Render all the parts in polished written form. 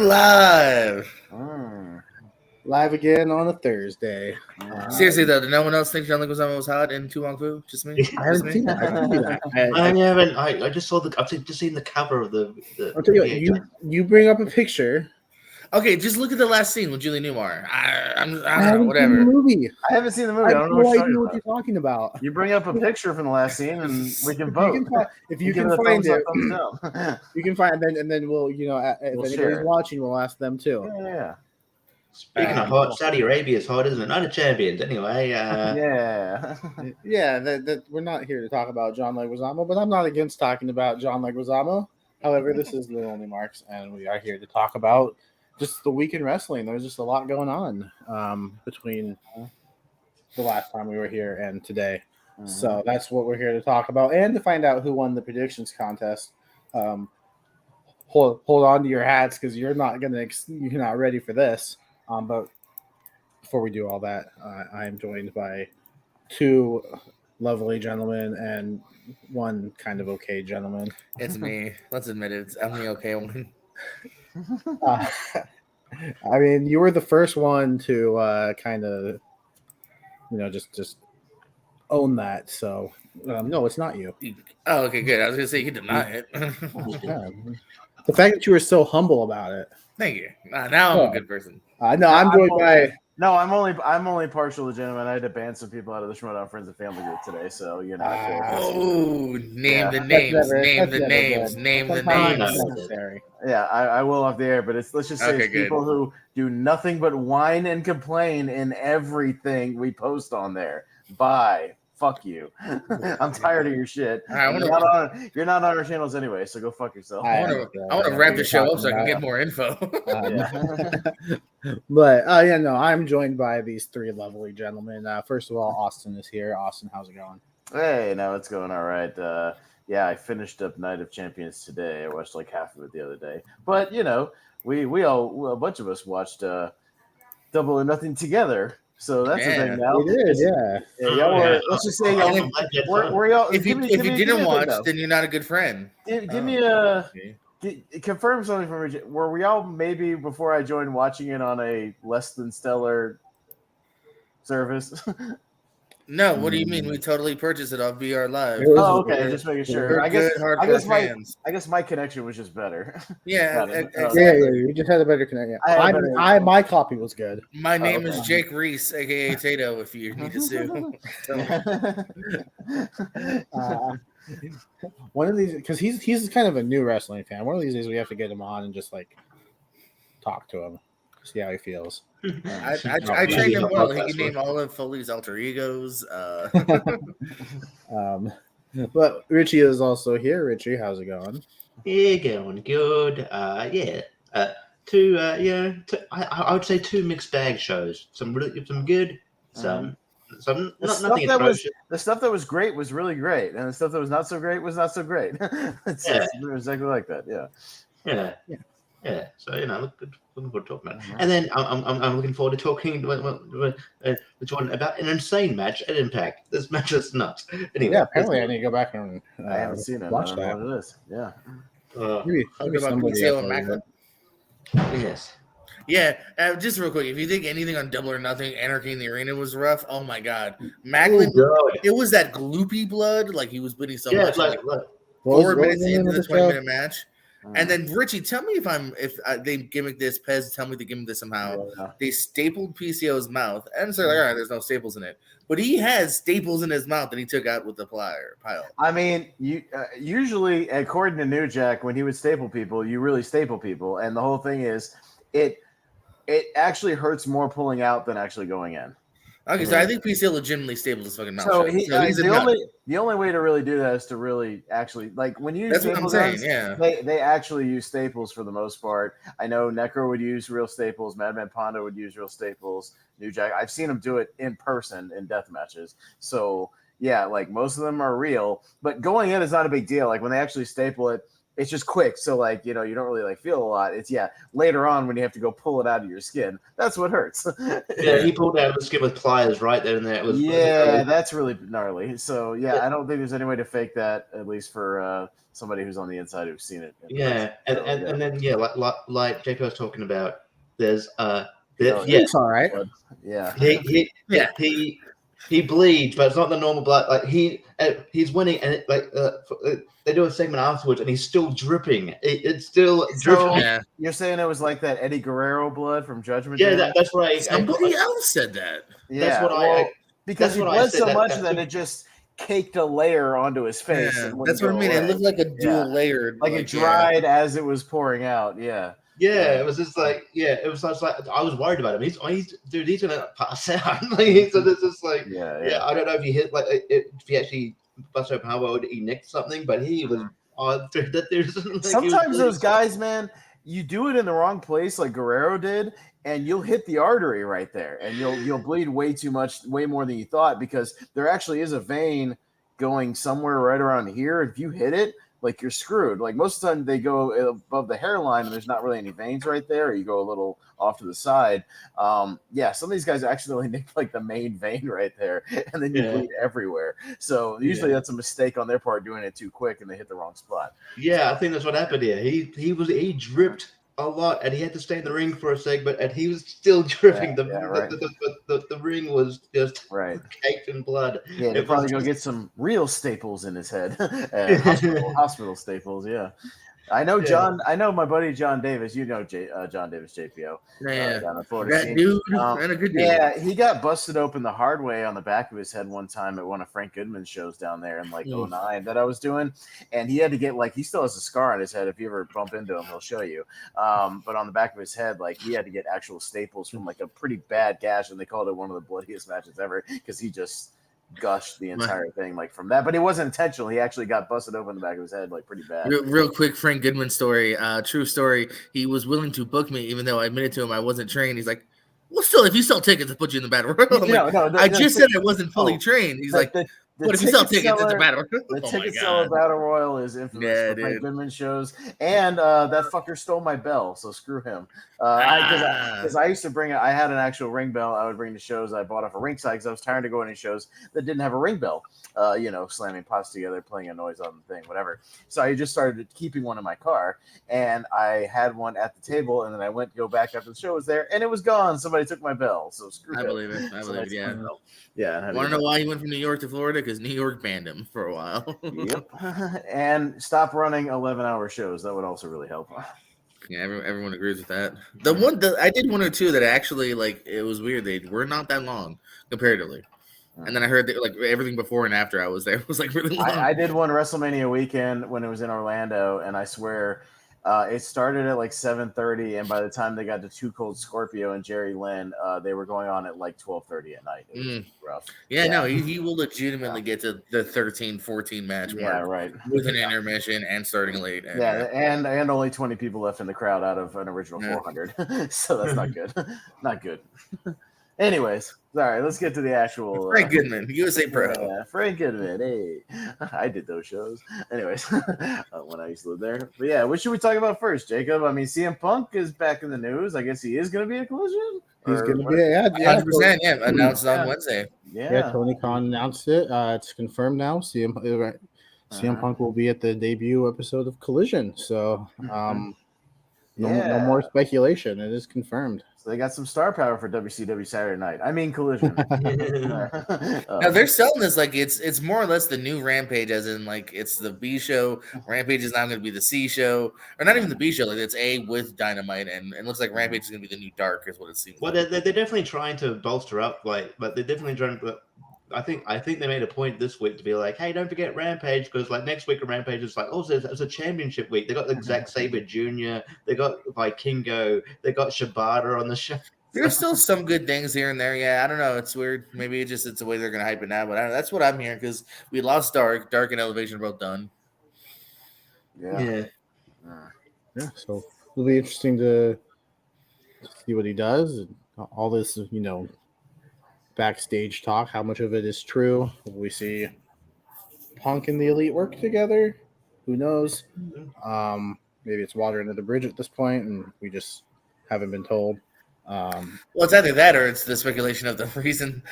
live. Live again on a Thursday. Seriously though, did no one else think John Leguizamo was hot in Tu Wong Fu? Just me? I haven't seen that. I didn't see that. I just saw I've just seen the cover of the I'll tell you, you bring up a picture. Okay, just look at the last scene with Julie Newmar. I don't know, haven't whatever. seen the movie. I haven't seen the movie. I I have don't know no what idea what you're talking about. You bring up a picture from the last scene, and we can vote. If you can give find a it, thumbs up, thumbs down. you can find it, and then we'll, if We'll anybody's share it. watching, we'll ask them too. Yeah. Speaking of hot, Saudi Arabia is hot, isn't it? Not a champions, anyway. Yeah. Yeah, that we're not here to talk about John Leguizamo, but I'm not against talking about John Leguizamo. However, this is the Only Marks, and we are here to talk about just the week in wrestling. There's just a lot going on between the last time we were here and today. So that's what we're here to talk about, and to find out who won the predictions contest. Hold on to your hats because you're not ready for this. But before we do all that, I am joined by two lovely gentlemen and one kind of okay gentleman. It's me. Let's admit it. I'm the okay one. I mean, you were the first one to kind of, just own that. So, no, it's not you. Oh, okay, good. I was gonna say you can deny it. The fact that you were so humble about it. Thank you. Now I'm a good person. No, I'm joined by. No, I'm only partial legitimate. I had to ban some people out of the Schmodown Friends and Family group today, so you know. Name the names. Name the names. Yeah, I will off the air, but let's just say it's people who do nothing but whine and complain in everything we post on there. Bye. Fuck you. I'm tired of your shit. You're not on our channels anyway, so go fuck yourself. I want to wrap the show up so I can get more info. But I'm joined by these three lovely gentlemen. First of all, Austin is here. Austin, how's it going? Hey, no, it's going all right. I finished up Night of Champions today. I watched like half of it the other day, but we all a bunch of us watched Double or Nothing together. So that's the thing now. It is, yeah. Let's just say we're y'all. If you didn't watch, then you're not a good friend. Give me confirm something for me. Were we all maybe before I joined watching it on a less than stellar service? No, what do you mean? We totally purchased it off VR Live. Oh, okay. Just making sure. I guess my connection was just better. Yeah, you just had a better connection. My copy was good. My name is Jake Reese, aka Tato. If you need to sue, one of these, because he's kind of a new wrestling fan. One of these days we have to get him on and just like talk to him, see how he feels. I trained him well. He can name all of Foley's alter egos. But Richie is also here. Richie, how's it going? Yeah, going good. I would say two mixed bag shows. Some good, some nothing atrocious. The stuff that was great was really great, and the stuff that was not so great was not so great. It's exactly like that. Yeah. So looking forward to talking about it. And then I'm looking forward to talking with Jordan about an insane match at Impact. This match is nuts. Anyway, yeah, apparently I need to go back and I haven't seen it. Watch I don't that. know what it is. Yeah. Maybe PCO and Macklin. Yes. Yeah, just real quick, if you think anything on Double or Nothing, Anarchy in the Arena was rough, oh my god. Macklin, it was that gloopy blood, like he was bleeding so much. Like 4 minutes into the 20-minute match. And then Richie, tell me if they gimmick this, Pez, tell me they gimmick this somehow. Yeah. They stapled PCO's mouth, and so like, all right, there's no staples in it, but he has staples in his mouth that he took out with the pile. I mean, you usually, according to New Jack, when he would staple people, you really staple people, and the whole thing is, it actually hurts more pulling out than actually going in. Okay, so I think PCO legitimately stapled his fucking mouth. So the only way to really do that is to really actually when you use staples, they actually use staples for the most part. I know Necro would use real staples, Madman Pondo would use real staples, New Jack. I've seen him do it in person in death matches. So yeah, like most of them are real, but going in is not a big deal. Like when they actually staple it, it's just quick. So like, you don't really like feel a lot. It's later on when you have to go pull it out of your skin, that's what hurts. Yeah, he pulled out of his skin with pliers right there and there. It was that's really gnarly. So I don't think there's any way to fake that, at least for somebody who's on the inside who's seen it. And then like JP was talking about, there's it's all right. He bleeds, but it's not the normal blood. Like he's winning, and they do a segment afterwards, and he's still dripping. It's still dripping. Yeah. You're saying it was like that Eddie Guerrero blood from Judgment Day? Yeah, that's right. Somebody else said that. Yeah, that's what because he bled so much that it just caked a layer onto his face. Yeah, that's what I mean. Away. It looked like a dual layered, like it dried as it was pouring out. Yeah. Yeah, it was just like, it was just like, I was worried about him. He's gonna pass out. So it's just like, I don't know if he hit if he actually bust open how well he nicked something, but he was sometimes those guys, man, you do it in the wrong place, like Guerrero did, and you'll hit the artery right there, and you'll bleed way too much, way more than you thought, because there actually is a vein going somewhere right around here. If you hit it, like you're screwed. Like most of the time they go above the hairline and there's not really any veins right there. Or you go a little off to the side. Some of these guys accidentally nick like the main vein right there, and then you bleed everywhere. So usually that's a mistake on their part, doing it too quick and they hit the wrong spot. Yeah, I think that's what happened here. He dripped a lot, and he had to stay in the ring for a segment, and he was still dripping. The ring was just caked in blood. Yeah, they'll probably go get some real staples in his head. Hospital staples, yeah. I know John. I know my buddy John Davis. You know John Davis, JPO. Down in Florida. That dude, and a good dude. Yeah, he got busted open the hard way on the back of his head one time at one of Frank Goodman's shows down there in 2009 that I was doing, and he had to get he still has a scar on his head. If you ever bump into him, he'll show you. But on the back of his head, he had to get actual staples from a pretty bad gash, and they called it one of the bloodiest matches ever because he just gushed the entire thing from that, but it wasn't intentional. He actually got busted open the back of his head pretty bad. Real quick, Frank Goodman story, true story. He was willing to book me, even though I admitted to him I wasn't trained. He's like, "Well, still, if you sell tickets, to put you in the battle royal." I just said I wasn't fully trained. He's like, but if you sell tickets, it's a battle royal. The ticket seller battle royal is infamous for Frank Goodman shows, and that fucker stole my bell, so screw him. Because I used to bring I had an actual ring bell I would bring to shows I bought off a ringside because I was tired of going to shows that didn't have a ring bell. Slamming pots together, playing a noise on the thing, whatever. So I just started keeping one in my car, and I had one at the table, and then I went to go back after the show was there, and it was gone. Somebody took my bell, so screw it. I believe it. Yeah. Yeah. Want to know why he went from New York to Florida? Because New York banned him for a while. Yep. And stop running 11-hour shows. That would also really help. Yeah, everyone agrees with that. I did one or two that actually it was weird. They were not that long comparatively. And then I heard that everything before and after I was there was really long. I did one WrestleMania weekend when it was in Orlando, and I swear it started at 7:30, and by the time they got to Too Cold Scorpio and Jerry Lynn, they were going on at 12:30 at night. It was rough. Yeah, no, he will legitimately get to the 13-14 match mark. Yeah, right. With an intermission and starting late. And only 20 people left in the crowd out of an original 400. So that's not good. Not good. Anyways, sorry, let's get to the actual Frank Goodman, USA Pro. Yeah, Frank Goodman. Hey, I did those shows. Anyways, when I used to live there. But yeah, what should we talk about first, Jacob? I mean, CM Punk is back in the news. I guess he is going to be a Collision. He's going to be, 100%. Announced on Wednesday. Yeah, Tony Khan announced it. It's confirmed now. CM Punk will be at the debut episode of Collision. So, no more speculation. It is confirmed. So they got some star power for WCW Saturday Night. I mean Collision. Now they're selling this it's more or less the new Rampage, as in it's the B show. Rampage is now going to be the C show, or not even the B show. It's A with Dynamite, and it looks like Rampage is going to be the new Dark, is what it seems. Well, they're definitely trying to bolster up, but they're definitely trying to. I think they made a point this week to be like, hey, don't forget Rampage, because next week Rampage is it's a championship week. They got Zack Sabre Jr., they got Vikingo, they got Shibata on the show. There's still some good things here and there. Yeah, I don't know. It's weird. Maybe it's the way they're gonna hype it now, but that's what I'm hearing, because we lost Dark and Elevation are both done. Yeah. So it'll be interesting to see what he does. And all this, backstage talk, how much of it is true? Will we see Punk and the Elite work together? Who knows? Maybe it's water under the bridge at this point, and we just haven't been told. Well, it's either that or it's the speculation of the reason.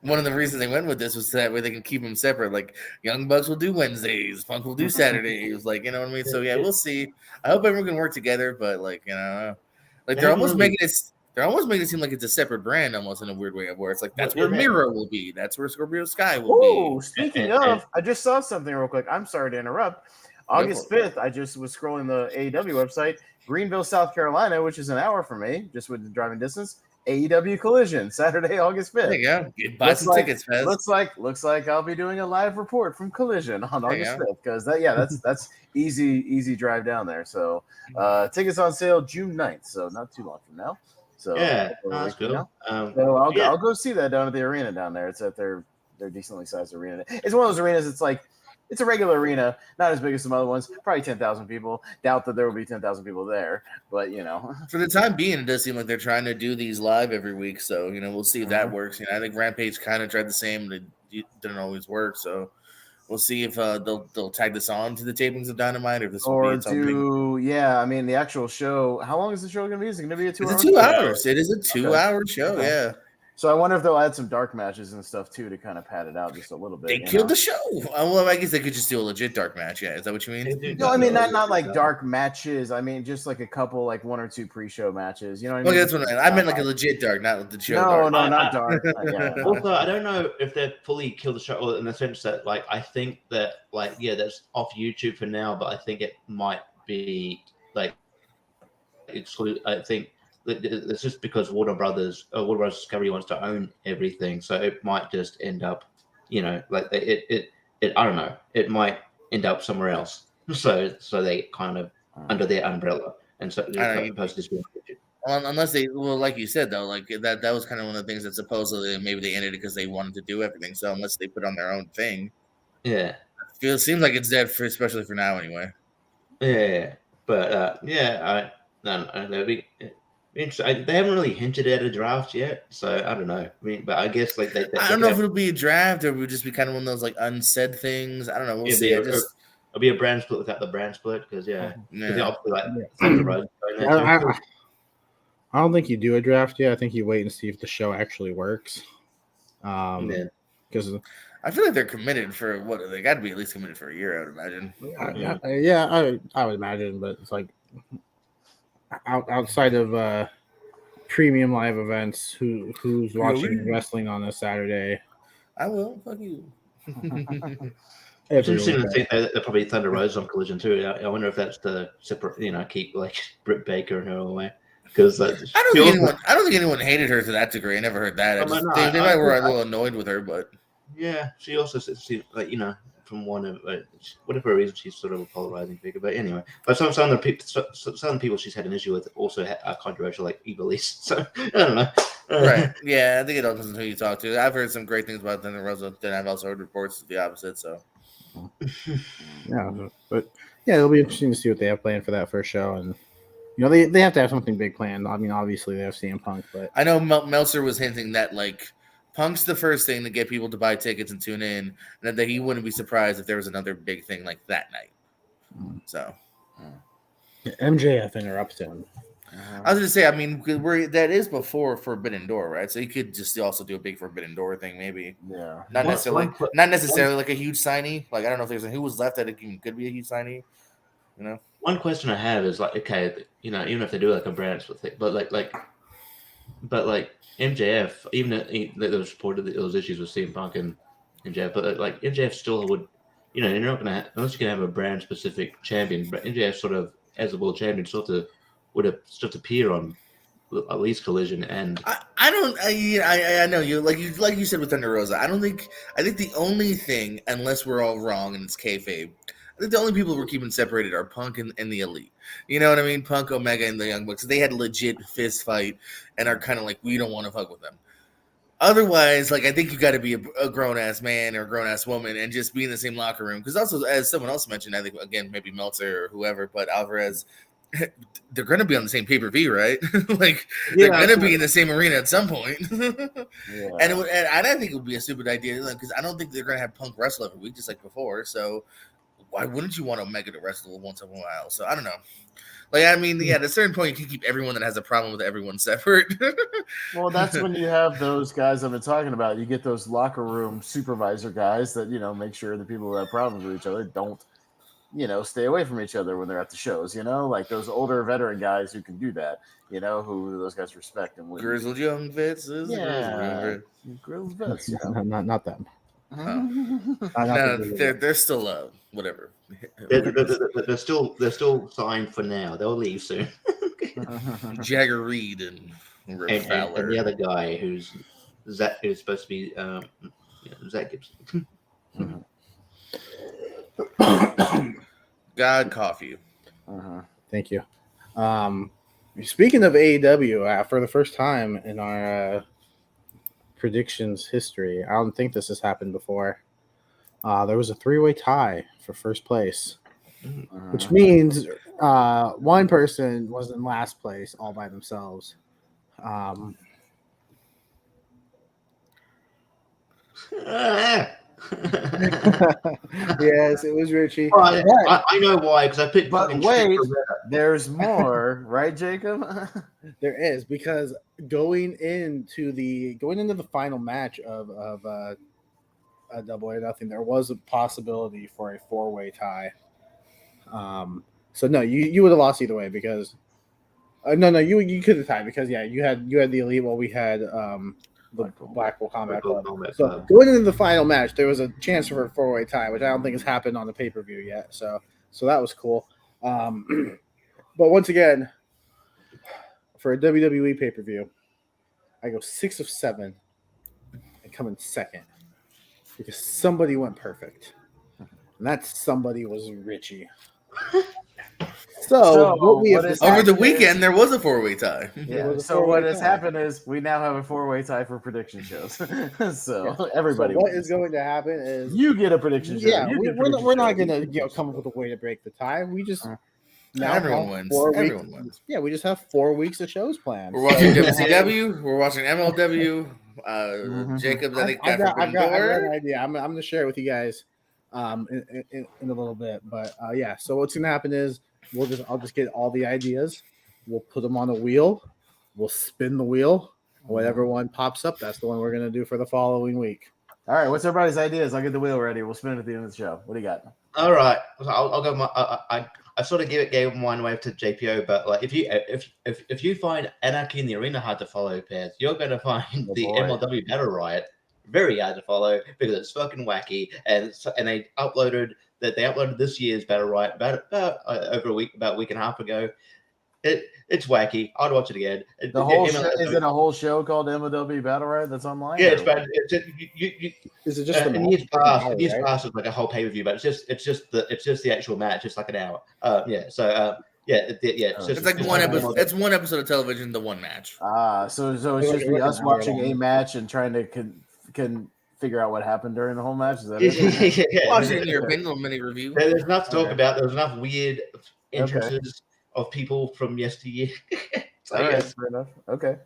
One of the reasons they went with this was that way they can keep them separate. Like Young Bucks will do Wednesdays, Punk will do Saturdays. Like, you know what I mean? So yeah, we'll see. I hope everyone can work together, but like, you know, like they're almost making it seem like it's a separate brand, almost in a weird way, of where it's like that's where Miro will be, that's where Scorpio Sky will be. Speaking of, I just saw something real quick. I'm sorry to interrupt. August 5th, I just was scrolling the AEW website. Greenville, South Carolina, which is an hour from me, just with the driving distance. AEW Collision, Saturday, August 5th. There you go. Buy some tickets, Fez. Looks like I'll be doing a live report from Collision on August 5th, because that's easy drive down there. So tickets on sale June 9th, so not too long from now. So yeah, that's good. So I'll go see that down at the arena down there. It's at their decently sized arena. It's one of those arenas. It's like it's a regular arena, not as big as some other ones. Probably 10,000 people. Doubt that there will be 10,000 people there, but you know, for the time being, it does seem like they're trying to do these live every week. So you know, we'll see if that works. You know, I think Rampage kind of tried the same, but it didn't always work. So we'll see if they'll tag this on to the tapings of Dynamite, or if this will be its own thing. Yeah, I mean, the actual show. How long is the show going to be? Is it going to be a 2 hour? It's 2 hours. It is a 2 hour show. Okay. Yeah. So I wonder if they'll add some dark matches and stuff too to kind of pad it out just a little bit. They killed the show. Well, I guess they could just do a legit dark match. Yeah, is that what you mean? No, I mean not like dark matches. I mean just like a couple, like 1 or 2 pre-show matches. You know what I mean? Okay, that's what I meant, like a legit dark, not the show. No, not dark. Also, I don't know if they've fully killed the show, in the sense that, like, I think that, like, yeah, that's off YouTube for now, but I think it might be like exclude. I think it's just because Warner Brothers Discovery wants to own everything, so it might just end up, you know, like it I don't know, it might end up somewhere else. So they kind of under their umbrella, and so post this. Unless they, well, like you said though, like that was kind of one of the things that supposedly maybe they ended it because they wanted to do everything. So unless they put on their own thing, yeah, it seems like it's dead especially for now anyway. Yeah, but I don't know. That'd be interesting. They haven't really hinted at a draft yet, so I don't know. I mean, but I guess like I don't know if it'll be a draft or it would just be kind of one of those like unsaid things. I don't know. We'll see. It'll be a brand split without the brand split because I don't think you do a draft yet. I think you wait and see if the show actually works. Because I feel like they're committed for what they got to be at least committed for a year, I would imagine. I would imagine, but it's like outside of premium live events, who's watching wrestling on a Saturday? I will. Fuck you. It's interesting to think that they're probably Thunder Rose on Collision too. I wonder if that's the separate, keep like Britt Baker and her away. Because I don't think anyone hated her to that degree. I never heard that. They might were a little annoyed with her, but yeah, she also seems like from one of whatever reason she's sort of a polarizing figure. But anyway, but some of the people she's had an issue with also are controversial, like Evilise. So I don't know. Right? Yeah, I think it all depends on who you talk to. I've heard some great things about Thunder Rosa. Then I've also heard reports of the opposite. So yeah, but yeah, it'll be interesting to see what they have planned for that first show and. They have to have something big planned. I mean, obviously they have CM Punk, but I know Meltzer was hinting that like Punk's the first thing to get people to buy tickets and tune in, and that he wouldn't be surprised if there was another big thing like that night. So MJF interrupts him. I was going to say, I mean, that is before Forbidden Door, right? So you could just also do a big Forbidden Door thing, maybe. Yeah, not necessarily like a huge signee. Like I don't know if there's who was left that it could be a huge signee. One question I have is like, okay, even if they do like a brand split thing, but like MJF, even there was reported that there was issues with CM Punk and MJF, but like MJF still would, you're not gonna unless you can have a brand specific champion, but MJF sort of as a world champion would have appear on at least Collision. And I know you like you said with Thunder Rosa. I think the only thing, unless we're all wrong and it's kayfabe, I think the only people we're keeping separated are Punk and the Elite. You know what I mean? Punk, Omega, and the Young Bucks. They had a legit fist fight and are kind of like, we don't want to fuck with them. Otherwise, like, I think you got to be a grown-ass man or a grown-ass woman and just be in the same locker room. Because also, as someone else mentioned, I think, again, maybe Meltzer or whoever, but Alvarez, they're going to be on the same pay-per-view, right? Like, they're going to be in the same arena at some point. And I think it would be a stupid idea because I don't think they're going to have Punk wrestle every week just like before. So why wouldn't you want Omega to wrestle once in a while? So I don't know. Like, I mean, yeah, at a certain point, you can keep everyone that has a problem with everyone separate. Well, that's when you have those guys I've been talking about. You get those locker room supervisor guys that, make sure the people who have problems with each other don't, stay away from each other when they're at the shows, like those older veteran guys who can do that, who those guys respect and grizzled young vets. Grizzled vets. Yeah. Not them. No, they're still whatever. They're still signed for now. They'll leave soon. Jagger Reed and the other guy who's supposed to be Zach Gibson. God coffee. Thank you. Speaking of AEW, for the first time in our predictions history, I don't think this has happened before. There was a 3-way tie for first place, which means one person was in last place all by themselves. Yes, it was Richie. I know why, because I picked. But wait, there's more, right, Jacob? There is, because going into the final match of a Double or Nothing, there was a possibility for a 4-way tie. So no, you would have lost either way, because no, you could have tied, because you had the Elite while we had the Blackpool Combat Club. So going into the final match, there was a chance for a 4-way tie, which I don't think has happened on the pay-per-view yet. So that was cool. But once again, for a WWE pay-per-view, I go 6 of 7 and come in second because somebody went perfect, and that somebody was Richie. So over the weekend, there was a 4-way tie. Yeah. So what has happened is we now have a 4-way tie for prediction shows. So everybody. So what is going to happen is you get a prediction show. Yeah, we're not going to come up with a way to break the tie. We just now everyone wins. Everyone wins. Yeah, we just have 4 weeks of shows planned. We're watching WCW. We're watching MLW. Jacob's, I think I've got an idea. I'm going to share it with you guys in a little bit. But yeah, so what's going to happen is I'll just get all the ideas. We'll put them on a wheel. We'll spin the wheel. Whatever one pops up, that's the one we're going to do for the following week. All right. What's everybody's ideas? I'll get the wheel ready. We'll spin it at the end of the show. What do you got? All right. I'll go. I sort of gave one way to JPO, but like if you find Anarchy in the Arena hard to follow, Pairs, you're going to find the MLW Battle Riot very hard to follow because it's fucking wacky, and they uploaded this year's Battle Riot about a week and a half ago. It's wacky. I'd watch it again. The whole show, is it a whole show called MLW Battle Riot that's online? Yeah, it's bad. Is it just in years past? In years past, it was like a whole pay per view, but it's just the actual match. It's like an hour. It's like one episode. It's one episode of television, the one match. So it's just us watching a match and trying to can figure out what happened during the whole match. Is that it? Watching your opinion mini review. There's enough to talk about. There's enough weird entrances of people from yesteryear. All right, fair enough. Okay.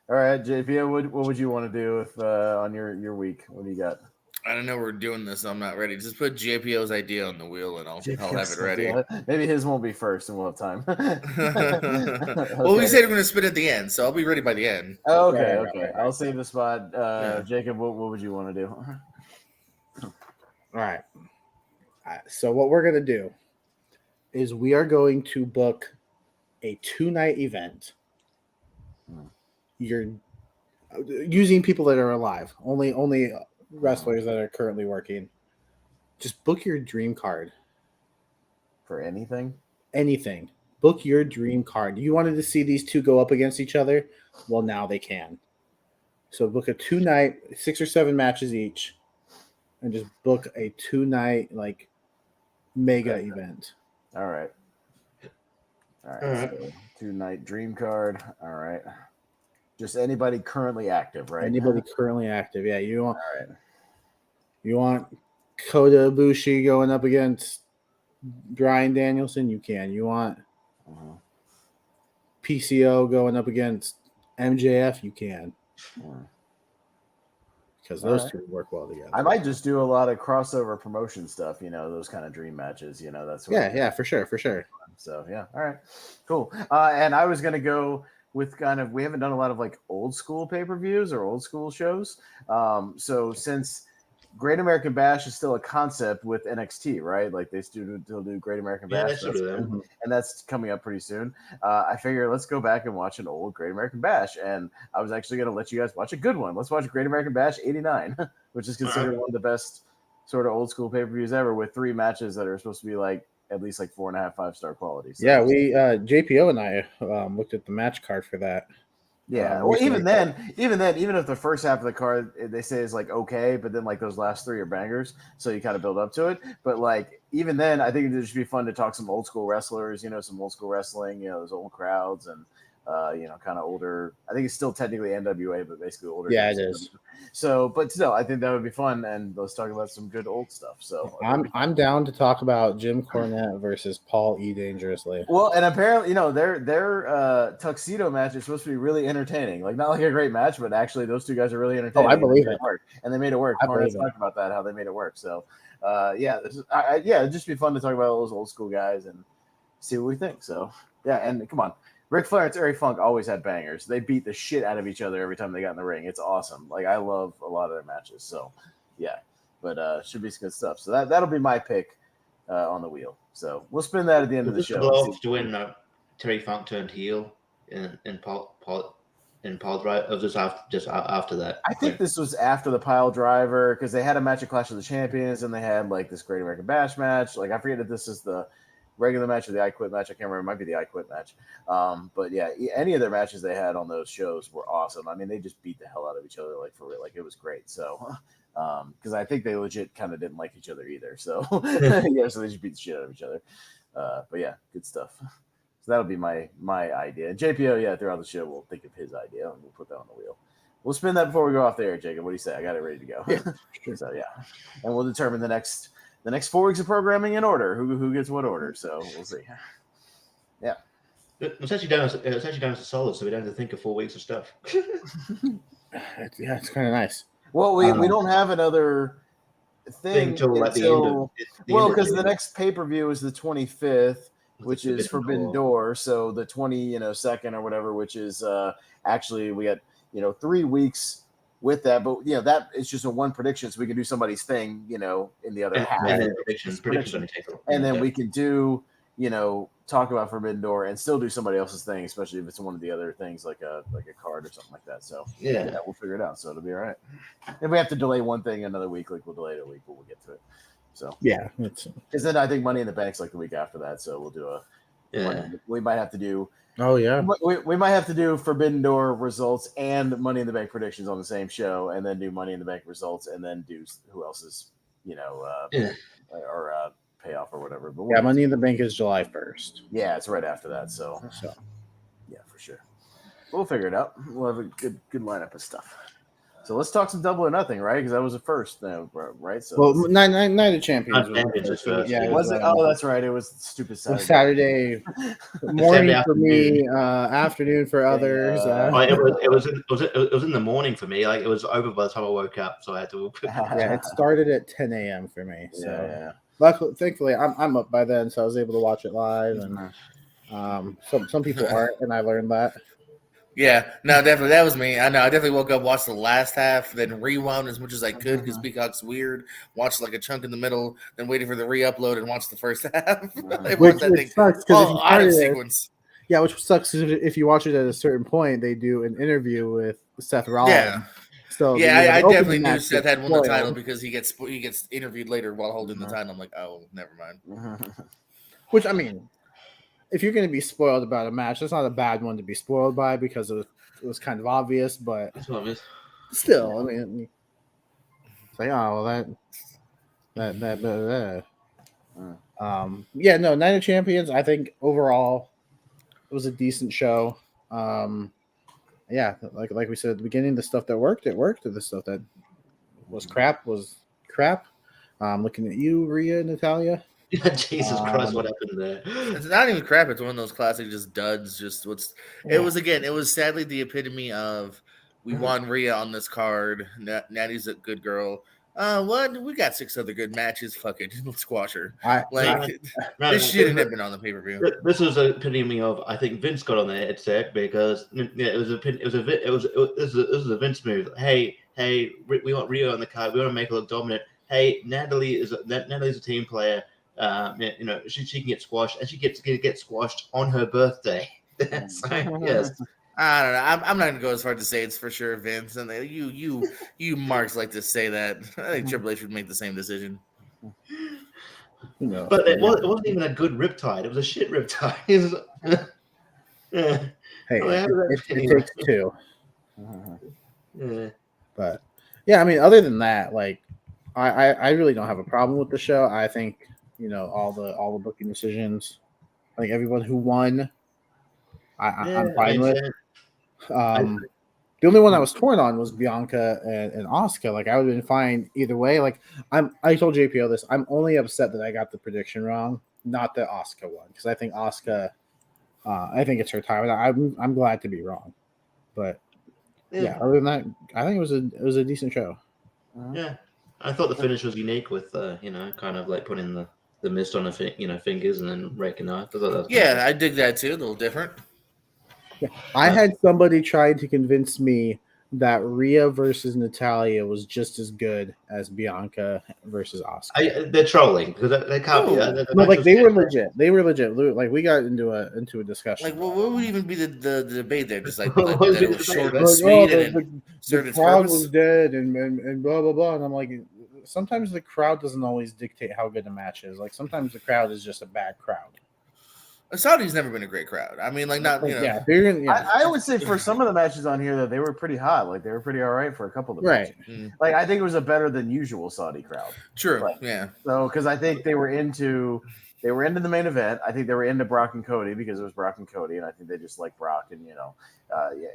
All right, JP, what would you want to do if on your week? What do you got? I don't know. We're doing this. So I'm not ready. Just put JPO's idea on the wheel, and I'll have it ready. Maybe his won't be first, and we'll have time. Okay. Well, we said we're going to spin at the end, so I'll be ready by the end. Okay. I'll save the spot. Jacob, what would you want to do? All right. So what we're going to do is we are going to book a 2-night event. You're using people that are alive. Only wrestlers that are currently working. Just book your dream card. For anything? Anything. Book your dream card. You wanted to see these two go up against each other? Well, now they can. So book a 2-night, 6 or 7 matches each, and just book a 2-night like mega event. All right. So 2-night dream card. All right. Just anybody currently active, right? Anybody currently active. Yeah, you want. All right. You want Kota Ibushi going up against Bryan Danielson? You can. You want PCO going up against MJF? You can. because those two work well together. I might just do a lot of crossover promotion stuff, those kind of dream matches, that's what for sure. So all right, cool. And I was gonna go with we haven't done a lot of like old school pay-per-views or old school shows. So since Great American Bash is still a concept with NXT, right? Like they still do Great American Bash, and that's coming up pretty soon. I figure let's go back and watch an old Great American Bash, and I was actually going to let you guys watch a good one. Let's watch Great American Bash '89, which is considered one of the best sort of old school pay-per-views ever, with 3 matches that are supposed to be like at least like 4.5 5-star quality. So, yeah, we JPO and I looked at the match card for that. Yeah, well, even if the first half of the card they say is like okay, but then like those last 3 are bangers, so you kind of build up to it. But like even then, I think it should be fun to talk some old school wrestlers, some old school wrestling, those old crowds and kind of older. I think it's still technically NWA, but basically older. Yeah, it is. So, but still, I think that would be fun, and let's talk about some good old stuff. So, I'm down to talk about Jim Cornette versus Paul E. Dangerously. Well, and apparently, their tuxedo match is supposed to be really entertaining. Like not like a great match, but actually, those 2 guys are really entertaining. Oh, I believe it. And they made it work. Cornette's talked about that, how they made it work. So, it'd just be fun to talk about all those old school guys and see what we think. So, yeah, and come on. Ric Flair and Terry Funk always had bangers. They beat the shit out of each other every time they got in the ring. It's awesome. Like I love a lot of their matches. So yeah, but should be some good stuff. So that'll be my pick on the wheel. So we'll spin that at the end of the show. To win Terry Funk turned heel in Paul Drive, or just after that. I think this was after the Pile Driver because they had a match at Clash of the Champions and they had like this Great American Bash match. Like I forget if this is the regular match or the I Quit match. I can't remember. It might be the I Quit match. But yeah, any of their matches they had on those shows were awesome. I mean, they just beat the hell out of each other, like for real. Like it was great. So, because I think they legit kind of didn't like each other either. So yeah, so they just beat the shit out of each other. But yeah, good stuff. So that'll be my idea. And JPO, throughout the show, we'll think of his idea and we'll put that on the wheel. We'll spin that before we go off the air, Jacob. What do you say? I got it ready to go. Yeah, sure. So yeah, and we'll determine the next 4 weeks of programming in order. Who gets what order? So we'll see. Yeah, it's actually down to solid, so we don't have to think of 4 weeks of stuff. It's kind of nice. Well, we don't have another thing until because the next pay-per-view is the 25th, which is Forbidden Door. So the 22nd or whatever, which is actually we got 3 weeks with that, but that is just a one prediction, so we can do somebody's thing, in the other half. And then we can do, talk about Forbidden Door and still do somebody else's thing, especially if it's one of the other things like a card or something like that. So yeah, we'll figure it out. So it'll be all right. If we have to delay one thing another week, like we'll delay it a week, but we'll get to it. So yeah, because then I think Money in the Bank's like the week after that, so we'll do we might have to do. Oh yeah, we might have to do Forbidden Door results and Money in the Bank predictions on the same show, and then do Money in the Bank results, and then do who else's, or payoff or whatever. But Money in the Bank is July 1st. Yeah, it's right after that. So yeah, for sure. We'll figure it out. We'll have a good lineup of stuff. So let's talk some Double or Nothing, right? Because that was the first, right? So Night of Champions. Was it? Oh, that's right. It was stupid Saturday morning for me, afternoon for others. It was in the morning for me. Like it was over by the time I woke up, so I had to. It started at 10 a.m. for me. So luckily, thankfully, I'm up by then, so I was able to watch it live. And some people aren't, and I learned that. Yeah, no, definitely. That was me. I know. I definitely woke up, watched the last half, then rewound as much as I could because Peacock's weird. Watched like a chunk in the middle, then waited for the re-upload and watched the first half. Which sucks because out of sequence. Yeah, which sucks if you watch it at a certain point, they do an interview with Seth Rollins. Yeah. So I definitely knew Seth had won the title because he gets interviewed later while holding the title. I'm like, oh, never mind. Which I mean. If you're going to be spoiled about a match, that's not a bad one to be spoiled by because it was kind of obvious, but still, I mean, it's like, oh, well, that. Night of Champions, I think overall it was a decent show. Like we said at the beginning, the stuff that worked, it worked, and the stuff that was crap was crap. Looking at you, Rhea, Natalia. Yeah, Jesus Christ, what happened there? It's not even crap. It's one of those classic just duds. It was sadly the epitome of We want Rhea on this card. Natty's a good girl. What? We got 6 other good matches. Fuck it, let's squash her. This shouldn't have been on the pay-per-view. This was an epitome of, I think Vince got on their headset because it was a Vince move. Hey, we want Rhea on the card. We want to make her look dominant. Hey, Natalie's a team player. She can get squashed, and she gets to get squashed on her birthday. So, yes. I don't know. I'm not gonna go as far to say it's for sure Vince, and you marks like to say that. I think Triple H would make the same decision. No, but it wasn't even a good riptide. It was a shit riptide. Hey, it takes 2. Yeah. But yeah, I mean, other than that, like, I really don't have a problem with the show. I think all the booking decisions. I think everyone who won, I'm fine with. The only one I was torn on was Bianca and Asuka. Like, I would have been fine either way. Like, I told JPO this. I'm only upset that I got the prediction wrong, not that Asuka won, because I think Asuka, I think it's her time. I'm glad to be wrong, but yeah. Other than that, I think it was a decent show. Yeah, I thought the finish was unique with kind of like putting the mist on her fingers and then raking off. I dig that too. A little different. Yeah. I had somebody trying to convince me that Rhea versus Natalya was just as good as Bianca versus Asuka. They're trolling because they can't be. No, like they were legit. They were legit. Like we got into a discussion. Like, what would even be the debate there? Just like that it was short and sweet, and the crowd was dead, and blah blah blah. And I'm like, sometimes the crowd doesn't always dictate how good a match is. Like sometimes the crowd is just a bad crowd. Saudi's never been a great crowd. I mean, like not Yeah, I would say for some of the matches on here that they were pretty hot. Like they were pretty all right for a couple of the matches. Like I think it was a better than usual Saudi crowd. True. Like, yeah. So because I think they were into the main event. I think they were into Brock and Cody because it was Brock and Cody, and I think they just like Brock, and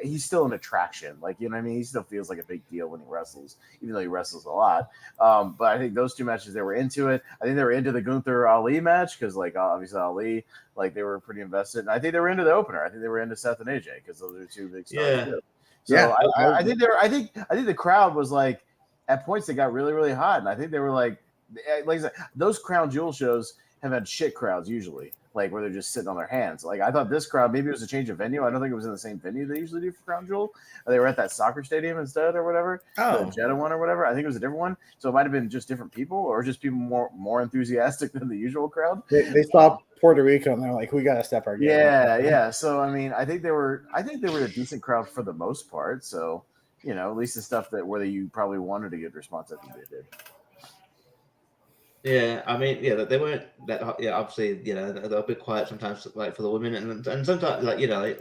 he's still an attraction. Like what I mean, he still feels like a big deal when he wrestles, even though he wrestles a lot. But I think those 2 matches they were into it. I think they were into the Gunther Ali match because like obviously Ali, like they were pretty invested. And I think they were into the opener. I think they were into Seth and AJ because those are 2 big stars. Too. So I think I think the crowd was like at points they got really really hot, and I think they were like I said, those Crown Jewel shows have had shit crowds usually, like where they're just sitting on their hands. Like I thought this crowd, maybe it was a change of venue. I don't think it was in the same venue they usually do for Crown Jewel. They were at that soccer stadium instead or whatever. The Jeddah one or whatever. I think it was a different one. So it might have been just different people or just people more enthusiastic than the usual crowd. They saw Puerto Rico and they're like, we got to step our game up. Yeah. So I mean, I think they were a decent crowd for the most part. So at least the stuff where you probably wanted a good response, I think they did. Yeah, I mean, they weren't that. Yeah, obviously, they're a bit quiet sometimes, like for the women, and sometimes, like I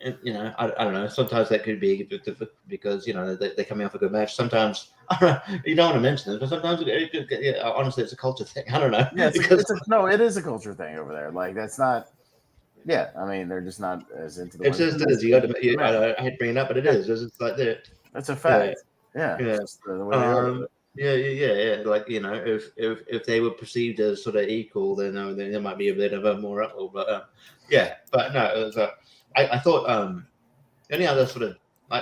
don't know. Sometimes that could be because they're coming off a good match. Sometimes you don't want to mention it, but sometimes honestly, it's a culture thing. I don't know. Yeah, it is a culture thing over there. Like that's not. Yeah, I mean, they're just not as into the. It's just it is. You got to. I hate bringing it up, but it is. It's just like that. That's a fact. Yeah. The way they are. Yeah. Like if they were perceived as sort of equal, then there might be a bit of a more uproar. But but no, it was. I thought any other sort of. I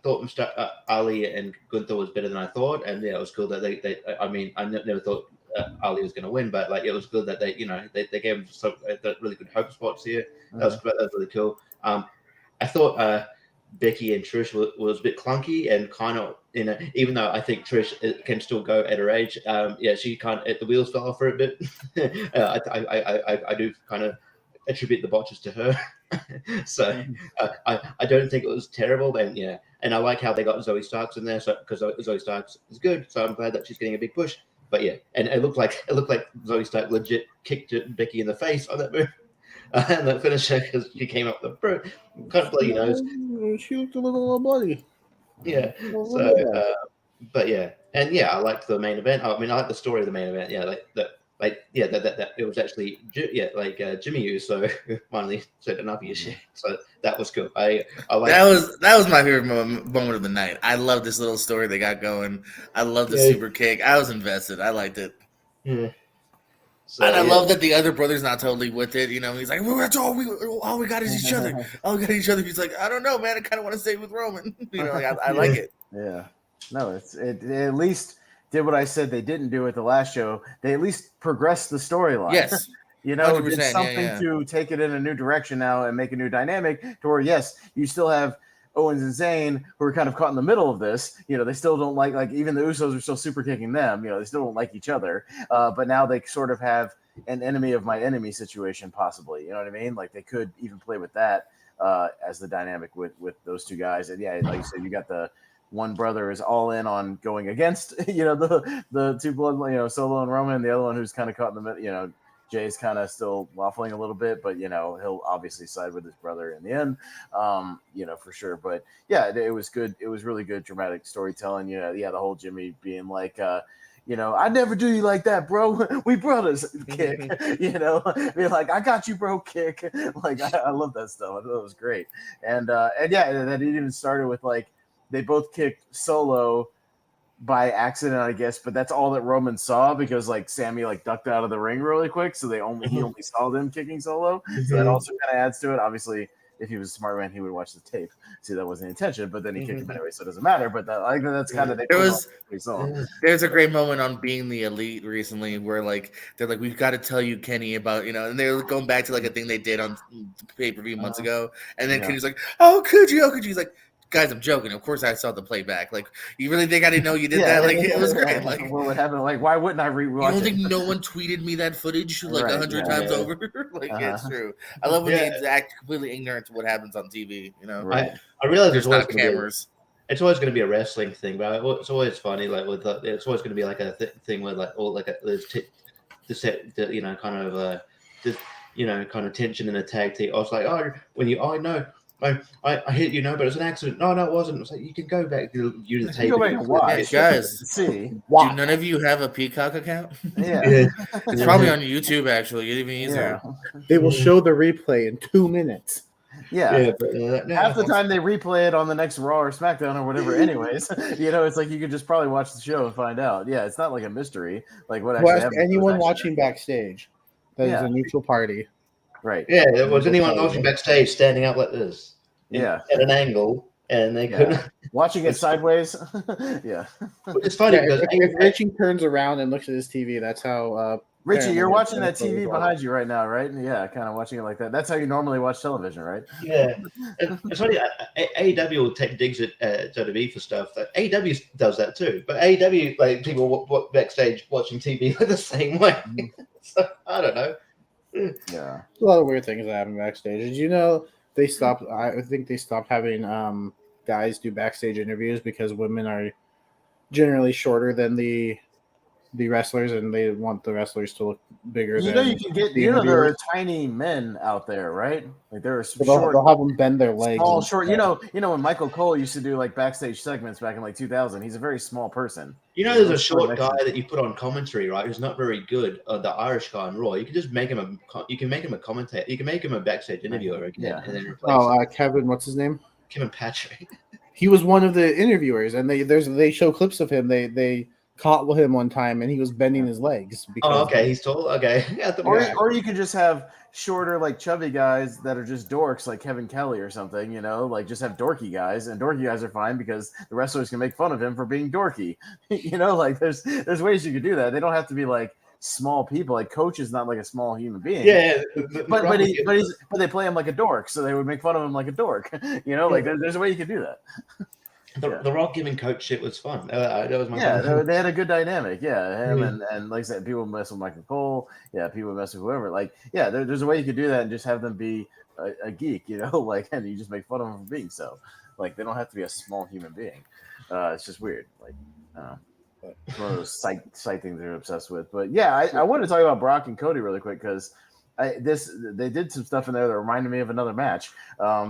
thought Mr. Ali and Gunther was better than I thought, and it was cool that they. I mean, I never thought Ali was going to win, but like it was good that they gave him some really good hope spots here. That was really cool. I thought Becky and Trish was a bit clunky and kind of even though I think Trish can still go at her age, she kind of the wheels fell off her a bit. I do kind of attribute the botches to her. So I don't think it was terrible, and I like how they got Zoe Starks in there, so because Zoe Starks is good, so I'm glad that she's getting a big push. But and it looked like Zoe Stark legit kicked Becky in the face on that move. And the finisher because she came up the kind of bloody nose. She looked a little bloody. Yeah. So, but I liked the main event. I mean, I liked the story of the main event. Yeah, that it was actually Jimmy Uso finally said enough of your shit. So that was cool. I like that was my favorite moment of the night. I love this little story they got going. I love the super kick. I was invested. I liked it. Yeah. So, and I love that the other brother's not totally with it. You know, he's like, well, that's all we got is each other. All we got is each other. He's like, I don't know, man. I kind of want to stay with Roman. You know, like, I like it. Yeah. No, it at least did what I said they didn't do at the last show. They at least progressed the storyline. Yes. You know, did something to take it in a new direction now and make a new dynamic to where, yes, you still have Owens and Zayn who are kind of caught in the middle of this. You know, they still don't like even the Usos are still super kicking them. You know, they still don't like each other. But now they sort of have an enemy of my enemy situation, possibly. You know what I mean? Like they could even play with that as the dynamic with those two guys. And yeah, like you said, you got the one brother is all in on going against, you know, the two blood, you know, Solo and Roman, and the other one who's kind of caught in the middle, you know. Jay's kind of still waffling a little bit, but, you know, he'll obviously side with his brother in the end, you know, for sure. But, yeah, it was good. It was really good dramatic storytelling. You know, yeah, the whole Jimmy being like, you know, I never do you like that, bro. We brothers, kick, you know, being like, I got you, bro, kick. Like, I love that stuff. I thought it was great. And yeah, that it even started with, like, they both kicked Solo by accident, I guess, but that's all that Roman saw because like Sammy like ducked out of the ring really quick, so he only saw them kicking Solo. So that also kind of adds to it. Obviously, if he was a smart man, he would watch the tape. See, that wasn't the intention, but then he kicked him anyway, so it doesn't matter. But that's kind of there's a great moment on Being the Elite recently where like they're like, we've got to tell you, Kenny, about, you know, and they're going back to like a thing they did on pay-per-view months ago, and then Kenny's like, oh, could you? He's like, guys, I'm joking. Of course, I saw the playback. Like, you really think I didn't know you did that? Like, it was great. Like, what would happen? Like, why wouldn't I rewatch it? You don't think no one tweeted me that footage like 100 times over? Like, it's true. I love when they act completely ignorant to what happens on TV. You know, I realize there's not cameras. It's always going to be a wrestling thing, but it's always funny. Like with it's always going to be like a thing where like all like the set, you know, kind of you know, kind of tension in a tag team. I was like, no. I hit you, no, but it was an accident. No, it wasn't. It was like, you can go back to the tape. Go back and watch. Guys, see. Do none of you have a Peacock account? Yeah. It's probably on YouTube, actually. It's even easier. Yeah. They will show the replay in 2 minutes. Yeah. Half the time they replay it on the next Raw or SmackDown or whatever anyways. You know, it's like you could just probably watch the show and find out. Yeah, it's not like a mystery. Like what actually happened. Anyone watching backstage that is a neutral party. Right. Yeah, was anyone watching backstage standing up like this? Yeah. At an angle, and they couldn't. Watching it sideways. Yeah. It's funny because if Richie turns around and looks at his TV, that's how. Richie, you're watching that TV behind you right now, right? Yeah, kind of watching it like that. That's how you normally watch television, right? Yeah. It's funny. AEW will take digs at WWE for stuff. AEW does that too, but AEW, like people backstage watching TV the same way. So I don't know. Yeah, a lot of weird things that happen backstage. Did you know they stopped? I think they stopped having guys do backstage interviews because women are generally shorter than the wrestlers, and they want the wrestlers to look bigger. You know, you can get. You know, there are tiny men out there, right? Like there are short. They'll have them bend their legs. All short. You know when Michael Cole used to do like backstage segments back in like 2000. He's a very small person. You know, there's a short guy that you put on commentary, right? Who's not very good. The Irish guy on Raw. You can just make him You can make him a commentator. You can make him a backstage interviewer again, and then replace. Kevin, what's his name? Kevin Patrick. He was one of the interviewers, and they show clips of him. They caught him one time, and he was bending his legs. Okay, he's tall. Okay, or you could just have shorter, like chubby guys that are just dorks, like Kevin Kelly or something. You know, like just have dorky guys, and dorky guys are fine because the wrestlers can make fun of him for being dorky. You know, like there's ways you could do that. They don't have to be like small people. Like Coach is not like a small human being. Yeah, but they play him like a dork, so they would make fun of him like a dork. You know, like there's a way you could do that. The Rock giving Coach shit was fun. That was my they had a good dynamic. Yeah, him and like I said, people mess with Michael Cole. Yeah, people mess with whoever. Like, yeah, there's a way you could do that and just have them be a geek, you know, like, and you just make fun of them for being so. Like, they don't have to be a small human being. It's just weird. Like, it's one of those sight things they're obsessed with. But yeah, I want to talk about Brock and Cody really quick because they did some stuff in there that reminded me of another match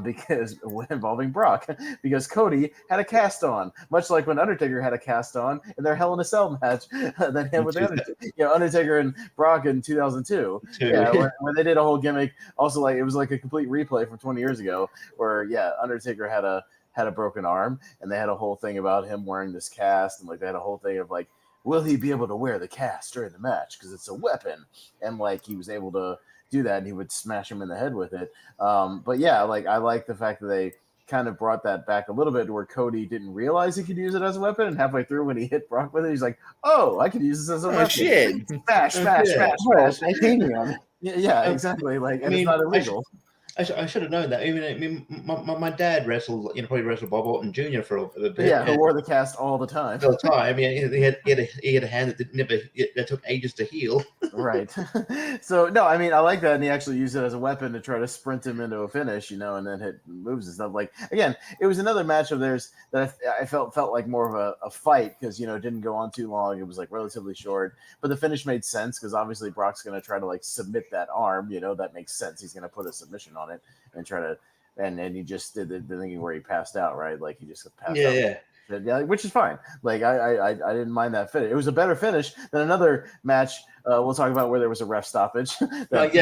because involving Brock because Cody had a cast on, much like when Undertaker had a cast on in their Hell in a Cell match that him with Undertaker and Brock in 2002. Yeah, when they did a whole gimmick, also like it was like a complete replay from 20 years ago where Undertaker had a broken arm and they had a whole thing about him wearing this cast and like they had a whole thing of like will he be able to wear the cast during the match because it's a weapon? And like he was able to do that, and he would smash him in the head with it. But yeah, like I like the fact that they kind of brought that back a little bit to where Cody didn't realize he could use it as a weapon, and halfway through when he hit Brock with it, he's like, "Oh, I could use this as a weapon." Shit! Smash. Titanium. Yeah, exactly. Like, and it's not illegal. I should have known that. I mean, my dad wrestled, probably wrestled Bob Orton Jr. for a bit. Yeah, who wore the cast all the time. All the time. I mean, he had a hand that took ages to heal. Right. So no, I mean, I like that, and he actually used it as a weapon to try to sprint him into a finish, and then hit moves and stuff. Like again, it was another match of theirs that I felt like more of a fight because it didn't go on too long. It was like relatively short, but the finish made sense because obviously Brock's going to try to like submit that arm. That makes sense. He's going to put a submission on it and try to, and he just did the thing where he passed out, right? Like he just passed out. Yeah, which is fine. Like I didn't mind that finish. It was a better finish than another match we'll talk about where there was a ref stoppage. That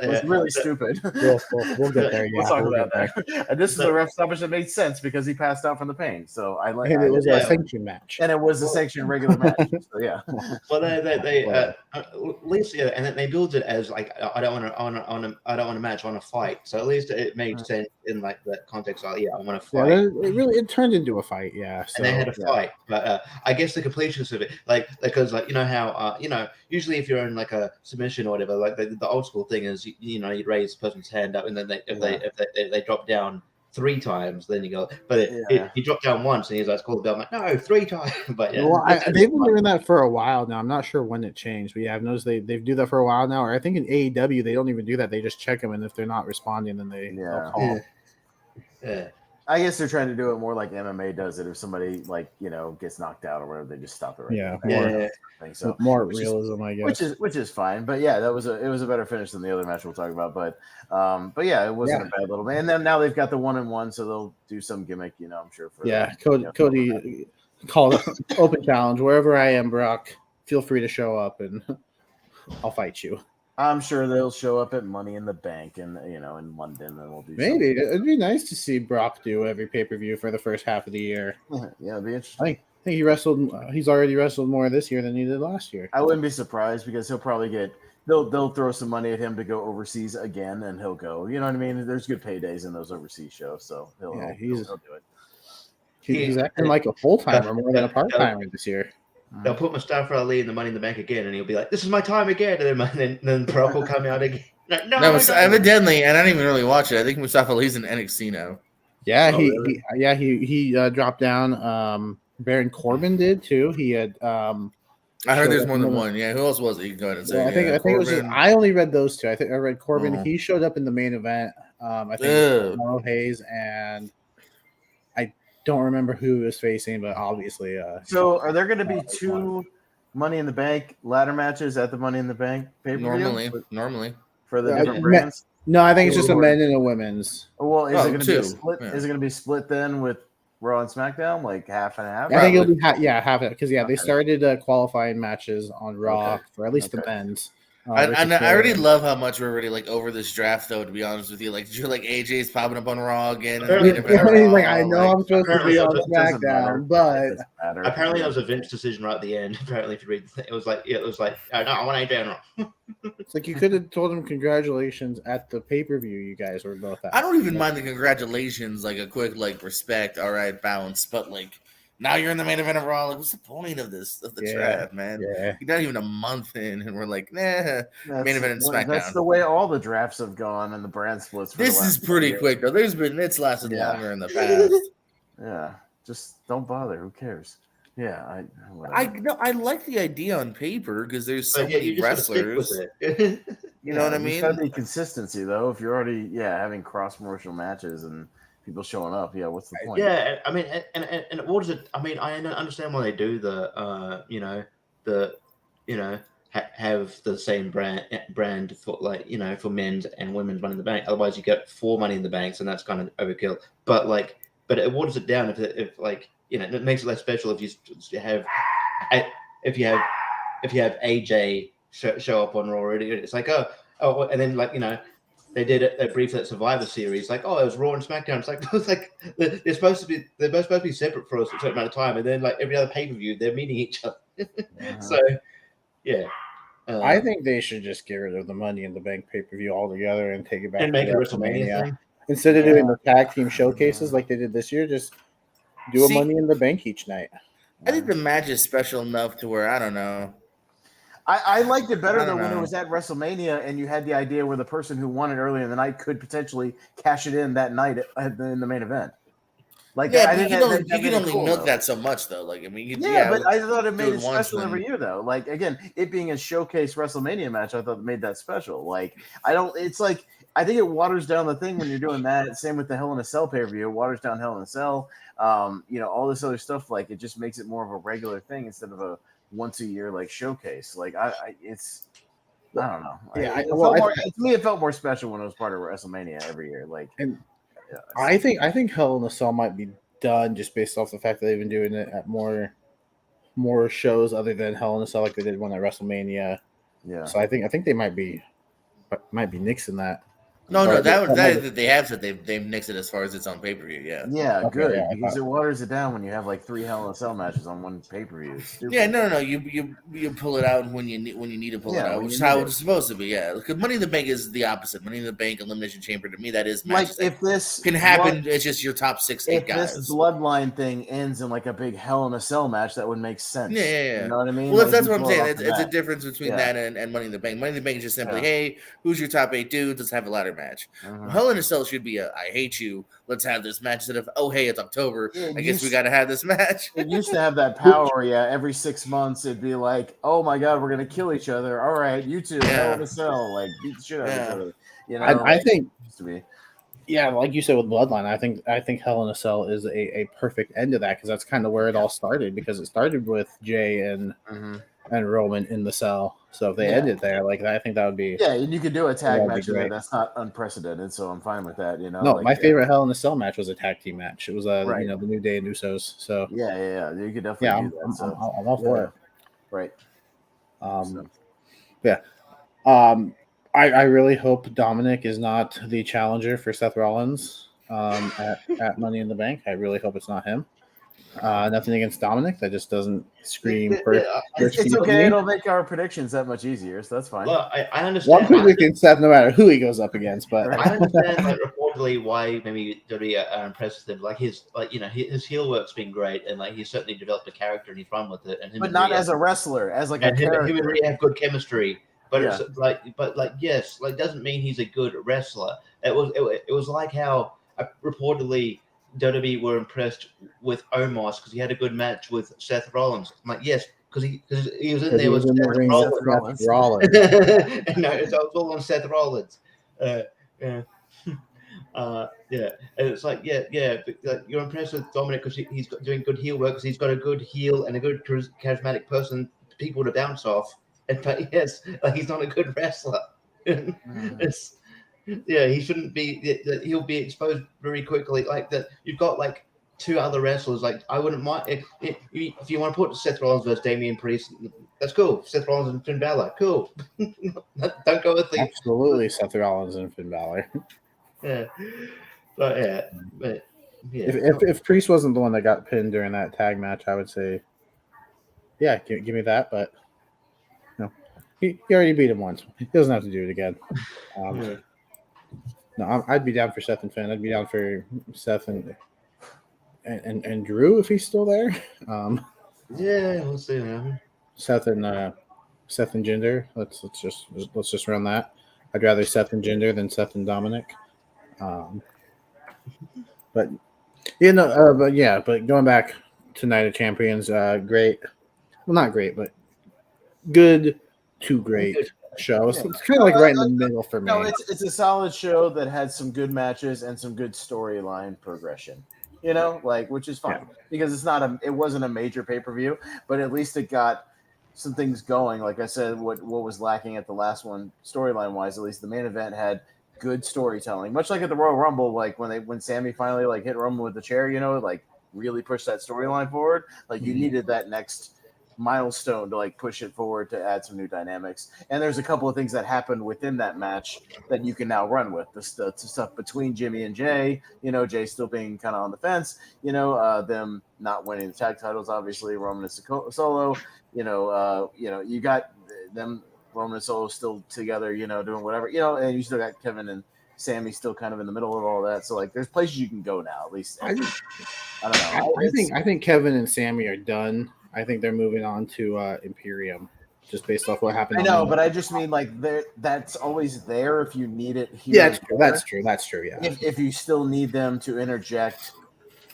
was really stupid. We'll get there. We'll talk about that. And this is a ref stoppage that made sense because he passed out from the pain. So I like. And it was a sanctioned match. And it was a sanctioned regular match. So yeah. Well, they at least and then they build it as like I don't want to match, I want to fight. So at least it made sense in like the context of I want to fight. Yeah, it turned into a fight. Yeah. So, and they had a fight, but I guess the completions of it, because how usually if you're in like a submission or whatever, like the old school thing is you'd raise the person's hand up, and then if they drop down 3 times, then you go. But he dropped down once, and he's like, "Call the bell." I'm like, "No, 3 times." But yeah, well, they've been doing that for a while now. I'm not sure when it changed, but yeah, I've noticed they do that for a while now. Or I think in AEW they don't even do that. They just check them, and if they're not responding, then they'll call. Yeah. I guess they're trying to do it more like MMA does it. If somebody gets knocked out or whatever, they just stop it right. So more realism, I guess. Which is fine. But yeah, it was a better finish than the other match we'll talk about. But yeah, it wasn't a bad little bit. And then now they've got the 1-on-1, so they'll do some gimmick, I'm sure. Cody called open challenge wherever I am, Brock. Feel free to show up, and I'll fight you. I'm sure they'll show up at Money in the Bank in London, and we'll do. Maybe it'd be nice to see Brock do every pay-per-view for the first half of the year. Yeah, it'd be interesting. I think he wrestled. He's already wrestled more this year than he did last year. I wouldn't be surprised because he'll probably get. They'll throw some money at him to go overseas again, and he'll go. You know what I mean? There's good paydays in those overseas shows, so he'll do it. He's acting like a full-timer more than a part-timer this year. They'll put Mustafa Ali in the Money in the Bank again, and he'll be like, "This is my time again," and then Brock will come out again. No, evidently, and I don't even really watch it. I think Mustafa Ali's in NXT now. Yeah, he dropped down. Baron Corbin did too. He had. I heard there's more than one. Yeah, who else was it? You can go ahead and say. Well, I think it was. I only read those 2. I think I read Corbin. Oh. He showed up in the main event. I think Carl Hayes, and I don't remember who he was facing, but obviously. So, are there going to be 2 Money in the Bank ladder matches at the Money in the Bank pay-per-view? Normally for the different brands. No, I think it's just a men and a women's. Well, is it going to be split? Yeah. Is it going to be split then with Raw and SmackDown, like half and half? I think it'll be half it because they started qualifying matches on Raw for at least the men's. I already love how much we're already like over this draft, though. To be honest with you, like AJ's popping up on Raw again. I know I'm supposed to be on SmackDown, but apparently that was a Vince decision right at the end. Apparently, if you read, it was like no, I want AJ on Raw. It's like you could have told him congratulations at the pay-per-view. You guys were both at. I don't even mind the congratulations, like a quick respect, all right, bounce, but now you're in the main event of Raw. Like, what's the point of the draft, man? Yeah. You're not even a month in, and we're like, main event in SmackDown. That's the way all the drafts have gone and the brand splits. This is pretty quick, though. It's lasted longer in the past. Yeah, just don't bother. Who cares? Yeah, I like the idea on paper because there's so many wrestlers. You know what I mean? It's got to be consistency, though. If you're already having cross promotional matches and people showing up, what's the point? Yeah, I mean, and what is it? I mean, I understand why they do have the same brand for for men's and women's Money in the Bank. Otherwise, you get 4 Money in the Banks, and that's kind of overkill. But it waters it down if it makes it less special if you have AJ show up on Raw already. It's like and then they did it. They briefed that Survivor Series, it was Raw and SmackDown. It's like they're both supposed to be separate for a certain amount of time, and then every other pay-per-view they're meeting each other. So, yeah. I think they should just get rid of the Money in the Bank pay-per-view altogether and take it back and make it WrestleMania thing. Instead of doing the tag team showcases like they did this year. Just do a Money in the Bank each night. I think the match is special enough to where I don't know. I liked it better though when it was at WrestleMania and you had the idea where the person who won it earlier in the night could potentially cash it in that night in the main event. Like, yeah, but you can only milk that so much though. Like, I mean, but I thought it made it special every year though. Like, again, it being a showcase WrestleMania match, I thought it made that special. Like, it's like I think it waters down the thing when you're doing that. Same with the Hell in a Cell pay-per-view, it waters down Hell in a Cell. All this other stuff. Like, it just makes it more of a regular thing instead of a once a year like showcase. Like, I don't know. Yeah, to me, it felt more special when it was part of WrestleMania every year. Like, I think Hell in a Cell might be done just based off the fact that they've been doing it at more shows other than Hell in a Cell, like they did one at WrestleMania. Yeah. So I think they might be nixing that. No, that they have said they've nixed it as far as it's on pay per view. Yeah. Yeah, okay, good because it waters it down when you have like 3 Hell in a Cell matches on one pay per view. Yeah, no. You pull it out when you need to pull it out, which is how it's supposed to be. Yeah, because Money in the Bank is the opposite. Money in the Bank, Elimination Chamber, to me, that is matches. Like if this can happen, it's just your top 6, 8 guys. If this bloodline thing ends in like a big Hell in a Cell match, that would make sense. Yeah. You know what I mean? Well, that's what I'm saying. It's a difference between that and Money in the Bank. Money in the Bank is just simply, hey, who's your top 8 dudes? Let's have a ladder match. Hell in a Cell should be I hate you. Let's have this match instead of hey, it's October. I guess we got to have this match. It used to have that power. Yeah, every 6 months it'd be like, oh my god, we're gonna kill each other. All right, you two, Hell in a Cell, like beat the shit out of each other. You know, I think used to be. Yeah, like you said with Bloodline, I think Hell in a Cell is a perfect end to that because that's kind of where it all started because it started with Jay and Roman in the cell. So if they ended there, like I think that would be and you could do a tag match there. That's not unprecedented, so I'm fine with that. You know, no, my favorite Hell in a Cell match was a tag team match. It was the New Day and Usos. So yeah, you could definitely do that. I'm all for it. Right. I really hope Dominic is not the challenger for Seth Rollins at Money in the Bank. I really hope it's not him. Nothing against Dominic. That just doesn't scream. It's okay. It'll make our predictions that much easier, so that's fine. Well, I understand. One prediction Seth, no matter who he goes up against, but I understand reportedly why maybe WWE are impressed with him. Like his heel work's been great, and like he's certainly developed a character and he's run with it. And but not as a wrestler, as like a character. Him and Rhea have good chemistry. But it's yes, doesn't mean he's a good wrestler. It was like how reportedly WWE were impressed with Omos because he had a good match with Seth Rollins. I'm like, yes, because he was in there with Seth Rollins. No, it was all on Seth Rollins. And it's like, you're impressed with Dominic because he's doing good heel work because he's got a good heel and a good charismatic person, people to bounce off. But yes, he's not a good wrestler. He shouldn't be. He'll be exposed very quickly. Like that, you've got like 2 other wrestlers. Like I wouldn't mind if you want to put Seth Rollins versus Damian Priest. That's cool. Seth Rollins and Finn Balor, cool. Don't go with the absolutely Seth Rollins and Finn Balor. If Priest wasn't the one that got pinned during that tag match, I would say, give me that, but. He already beat him once. He doesn't have to do it again. No, I'd be down for Seth and Finn. I'd be down for Seth and Drew if he's still there. We'll see. Seth and Jinder. Let's just run that. I'd rather Seth and Jinder than Seth and Dominic. But going back to Night of Champions, great. Well, not great, but good. 2 great shows. It's kind of like right in the middle for me. No, it's a solid show that had some good matches and some good storyline progression. You know, which is fine because it wasn't a major pay-per-view, but at least it got some things going. Like I said, what was lacking at the last one storyline wise, at least the main event had good storytelling. Much like at the Royal Rumble, like when Sammy finally hit Roman with the chair, really pushed that storyline forward. Like you needed that next milestone to like push it forward to add some new dynamics. And there's a couple of things that happened within that match that you can now run with. The stuff between Jimmy and Jay, Jay still being kind of on the fence, them not winning the tag titles, obviously, Roman and Solo, you got them, Roman and Solo still together, doing whatever, and you still got Kevin and Sammy still kind of in the middle of all that. So like there's places you can go now, at least. I don't know. I think Kevin and Sammy are done. I think they're moving on to Imperium, just based off what happened. I know, but I just mean like that's always there if you need it here. Yeah, that's true. That's true. Yeah. If you still need them to interject,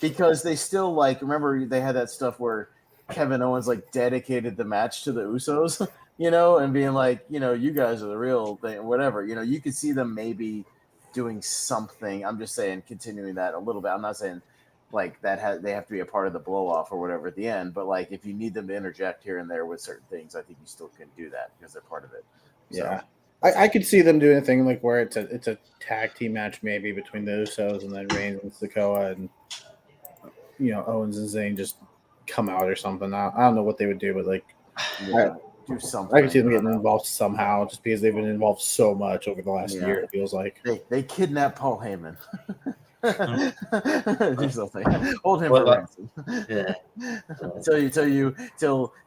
because they still like remember they had that stuff where Kevin Owens like dedicated the match to the Usos, and being like, you guys are the real thing, whatever. You could see them maybe doing something. I'm just saying, continuing that a little bit. I'm not saying like that they have to be a part of the blow off or whatever at the end, but like if you need them to interject here and there with certain things, I think you still can do that because they're part of it. Yeah, I could see them doing a thing like where it's a tag team match maybe between the Usos and then Reigns and Sikoa and Owens and Zayn just come out or something. I don't know what they would do, but like do something. I could see them getting involved somehow just because they've been involved so much over the last year. It feels like they kidnapped Paul Heyman. Do something. Hold him for ransom. Yeah.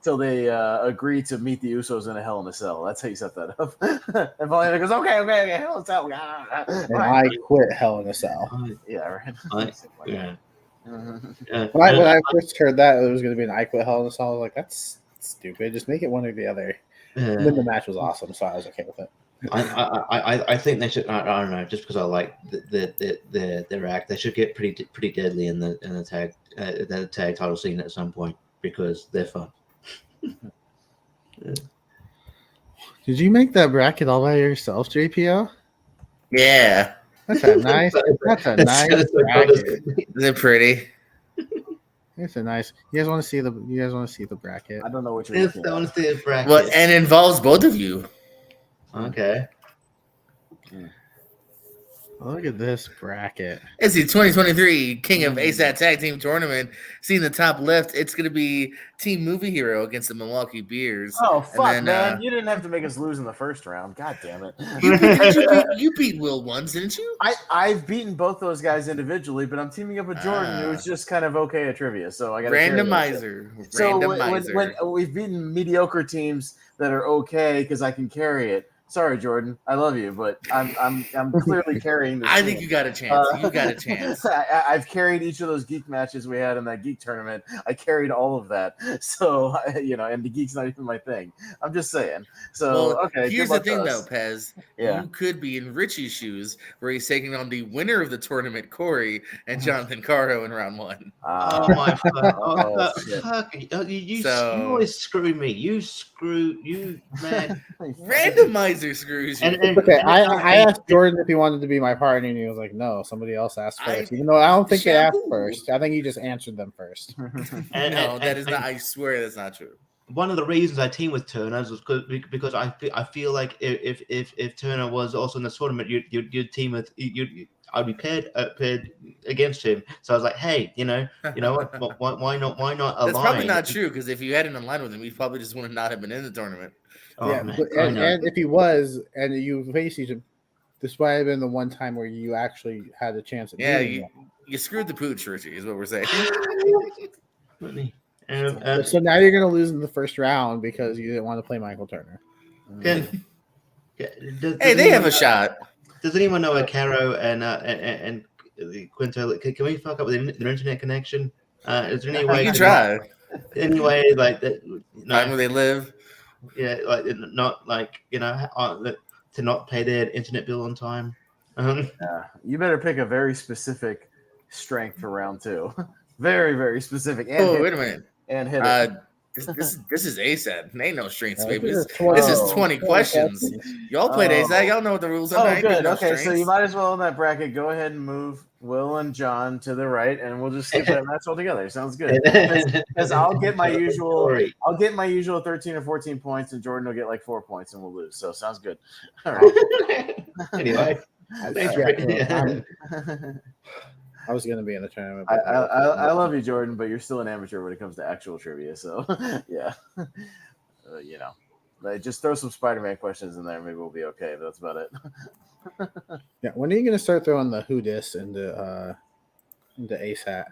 Till they agree to meet the Usos in a Hell in a Cell. That's how you set that up. And Paul Heyman goes, okay, Hell in a Cell. And I quit Hell in a Cell. Yeah, right. When I first heard that it was going to be an I quit Hell in a Cell, I was like, that's stupid. Just make it one or the other. And then the match was awesome, so I was okay with it. I think they should. I don't know. Just because I like their act, they should get pretty deadly in the tag title scene at some point because they're fun. Did you make that bracket all by yourself, JPO? Yeah. That's a nice. That's a nice bracket. Is it pretty? It's a nice. You guys want to see the? You guys want to see the bracket? I don't know what you're looking at. I want to see the bracket. Well, and involves both of you. Okay. Look at this bracket. It's the 2023 King of ASAT Tag Team Tournament. See in the top left, it's going to be Team Movie Hero against the Milwaukee Bears. Oh, fuck, man. You didn't have to make us lose in the first round. God damn it. You beat Will once, didn't you? I've beaten both those guys individually, but I'm teaming up with Jordan, who's just kind of okay at trivia. So I got randomizer. When we've beaten mediocre teams that are okay because I can carry it. Sorry, Jordan. I love you, but I'm clearly carrying this. I think you got a chance. You got a chance. I've carried each of those geek matches we had in that geek tournament. I carried all of that. So and the geek's not even my thing. I'm just saying. So okay. Here's the thing, though, Pez. Yeah. You could be in Richie's shoes, where he's taking on the winner of the tournament, Corey, and Jonathan Caro in round one. Oh my fuck! You always screw me. You man. Randomizer screws you. Okay, I asked Jordan if he wanted to be my partner, and he was like, "No, somebody else asked first." Even though I don't think they asked first. I think he just answered them first. No, that is not. I swear that's not true. One of the reasons I teamed with Turner was because I feel like if Turner was also in the tournament, you'd team with I'd be paired against him. So I was like, hey, you know what? Why not align? That's probably not true because if you hadn't aligned with him, he probably just would not have been in the tournament. Oh, yeah, and if he was, and you face each other, this might have been the one time where you actually had a chance at you screwed the pooch, Richie, is what we're saying. So now you're going to lose in the first round because you didn't want to play Michael Turner. Hey, they have a shot. Does anyone know a Caro and Quinto? Can we fuck up with their internet connection? Is there any way? You can try. Anyway, like that. Find where they live. Yeah, like not like to not pay their internet bill on time. You better pick a very specific strength for round two. Very, very specific. And wait a minute. And hit it. This is ASAP. Ain't no strengths, baby. This is 20 questions. Y'all played ASAP. Y'all know what the rules are. Oh, good. Okay, so you might as well in that bracket go ahead and move Will and John to the right, and we'll just skip that match altogether. Sounds good. Because I'll get my usual 13 or 14 points, and Jordan will get like 4 points, and we'll lose. So sounds good. All right. Anyway, I was going to be in the tournament. I love you, Jordan, but you're still an amateur when it comes to actual trivia. So, yeah. Like, just throw some Spider-Man questions in there. Maybe we'll be okay. But that's about it. Yeah. When are you going to start throwing the Who Dis into ASAT?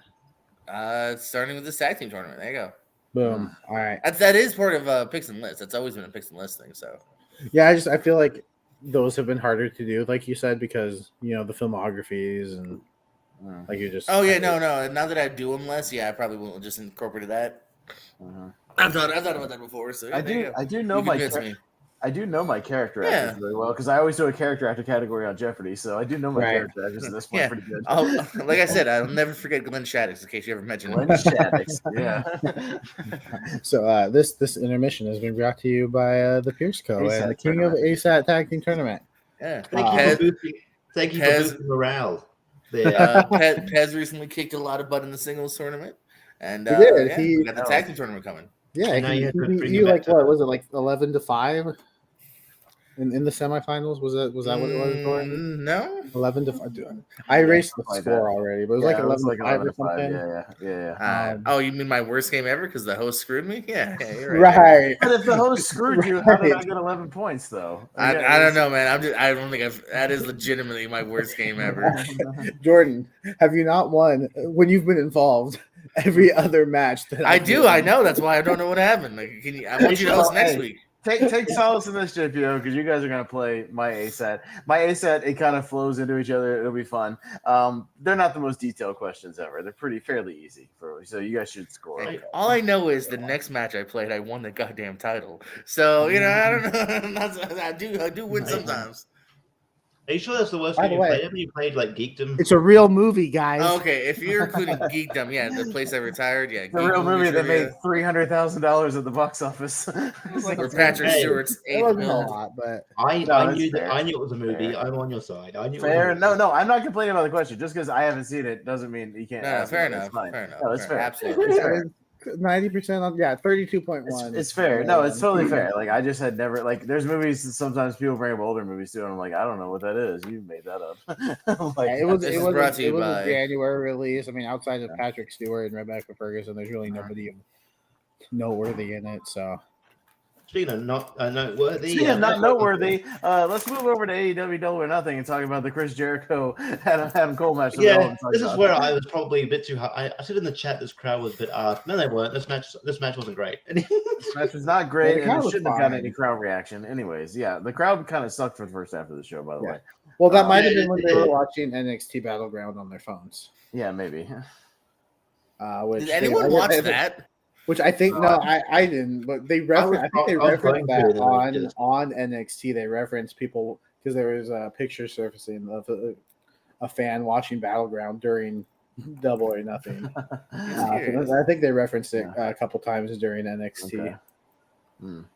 Starting with the tag team tournament. There you go. Boom. All right. That is part of Picks and Lists. That's always been a Picks and List thing. So, yeah, I feel like those have been harder to do, like you said, because the filmographies and like you just. Oh yeah, no. Now that I do them less, I probably won't just incorporate that. I've thought about that before. So I do know my character actors really well because I always do a character actor category on Jeopardy, so I do know my character actors at this point pretty good. Like I said, I'll never forget Glenn Shaddix in case you ever mention him. Glenn Shaddix, yeah. So this intermission has been brought to you by the Pierce Co. and the King of ASAT Tag Team Tournament. Yeah, thank you for boosting morale. Pez recently kicked a lot of butt in the singles tournament, and we got the tag team tournament coming. Yeah, he like what was it, like 11-5 in the semifinals? Was that what it was, Jordan? No, 11-5. I erased the score already, but it was like 11-5 or something. Yeah. Oh, you mean my worst game ever because the host screwed me? Yeah, you're right. But if the host screwed you, how did I get 11 points though? I don't know, man. I don't think that is legitimately my worst game ever. Jordan, have you not won when you've been involved? Every other match that I do. I know. That's why I don't know what happened. Like, I want you to host next week. Take solace in this, JPO, because you guys are going to play my ASAT. My ASAT, it kind of flows into each other. It'll be fun. They're not the most detailed questions ever. They're fairly easy. So you guys should score. Okay. All I know is the next match I played, I won the goddamn title. So, I don't know. I do win sometimes. Are you sure that's the worst game you played? Haven't you played like Geekdom? It's a real movie, guys. Okay, if you're including Geekdom, the place I retired, the real movie that made $300,000 at the box office. Or Patrick Stewart's $8 million. But I knew it was a movie. Fair. I'm on your side. I knew. Fair. No, I'm not complaining about the question. Just because I haven't seen it doesn't mean you can't. No, fair enough. Fair enough. No, it's fair. Absolutely. It's fair. 90% on 32.1. It's fair. No, it's totally fair. Like I just had never there's movies that sometimes people bring up older movies too, and I'm like, I don't know what that is. You made that up. It was a January release. I mean, outside of Patrick Stewart and Rebecca Ferguson, there's really nobody noteworthy in it. So speaking of not noteworthy, not noteworthy, let's move over to AEW Double or Nothing and talk about the Chris Jericho Adam Cole match. This is where I was probably a bit too high. I said in the chat this crowd was a bit no, they weren't. This match wasn't great. This match was not great, and it shouldn't have gotten any crowd reaction. Anyways, the crowd kind of sucked for the first half of the show, by the way. Well, that might have been when they were watching NXT Battleground on their phones. Yeah, maybe. Did anyone watch that? Which I think I didn't, but they referenced. I think they referenced that on NXT. They referenced people because there was a picture surfacing of a fan watching Battleground during Double or Nothing. I think they referenced it a couple times during NXT. Okay.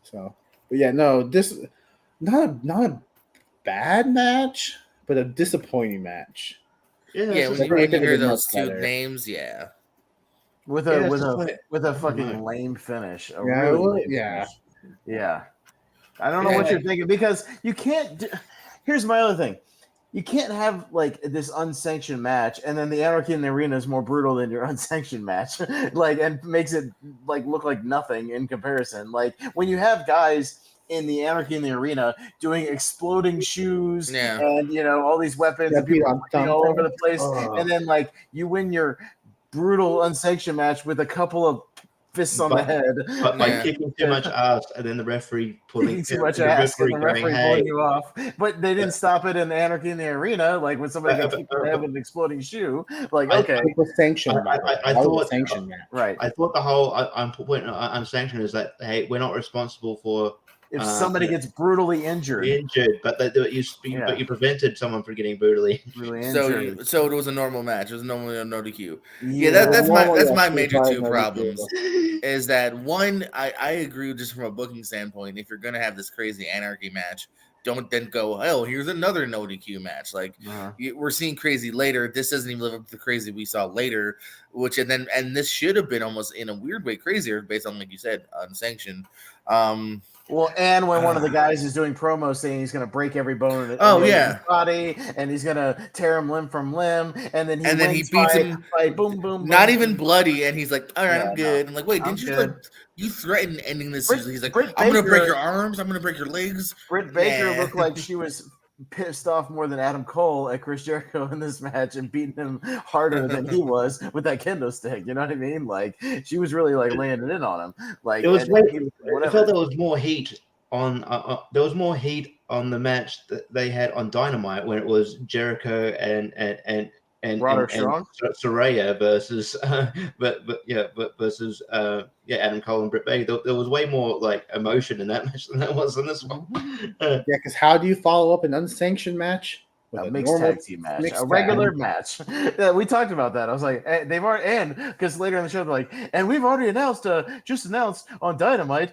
So, but this not a bad match, but a disappointing match. When you hear those two names, with a fucking lame finish. Finish. Yeah. I don't know what you're thinking because you can't. Here's my other thing: you can't have this unsanctioned match, and then the Anarchy in the Arena is more brutal than your unsanctioned match, and makes it look like nothing in comparison. Like when you have guys in the Anarchy in the Arena doing exploding shoes and all these weapons and people all over the place, and then you win your brutal unsanctioned match with a couple of fists on the head, but kicking too much ass, and then the referee pulling too much ass, and the referee pulling you off. But they didn't stop it in the Anarchy in the Arena, when somebody got kicked in the head with an exploding shoe. Okay, it was sanctioned. I thought sanctioned that. Right. I thought the whole point unsanctioned is that we're not responsible for. If somebody gets brutally injured, but you prevented someone from getting brutally injured. So it was a normal match. It was normally a no DQ. That's my major two problems. Is that one? I agree just from a booking standpoint. If you're gonna have this crazy Anarchy match, don't then go, oh, here's another no DQ match. We're seeing crazy later. This doesn't even live up to the crazy we saw later. And this should have been almost in a weird way crazier based on, like you said, unsanctioned. Well, and when one of the guys is doing promo saying he's going to break every bone in his body, and he's going to tear him limb from limb, and then he beats him by boom, boom, not boom, even bloody, and he's like, "All right, I'm good." No, I'm like, "Wait, didn't you like you threaten ending this season?" He's like, "I'm going to break your arms. I'm going to break your legs." Britt Baker looked like she was pissed off more than Adam Cole at Chris Jericho in this match and beating him harder than he was with that kendo stick. You know what I mean? Like she was really like laying it in on him. Like it was. I felt there was more heat on. There was more heat on the match that they had on Dynamite when it was Jericho and Saraya versus versus Adam Cole and Britt Baker. There was way more like emotion in that match than there was in this one. Because how do you follow up an unsanctioned match with a mixed tag team match, a regular match? Yeah, we talked about that. I was like, they've already, and because later in the show they're like, and we've already just announced on Dynamite,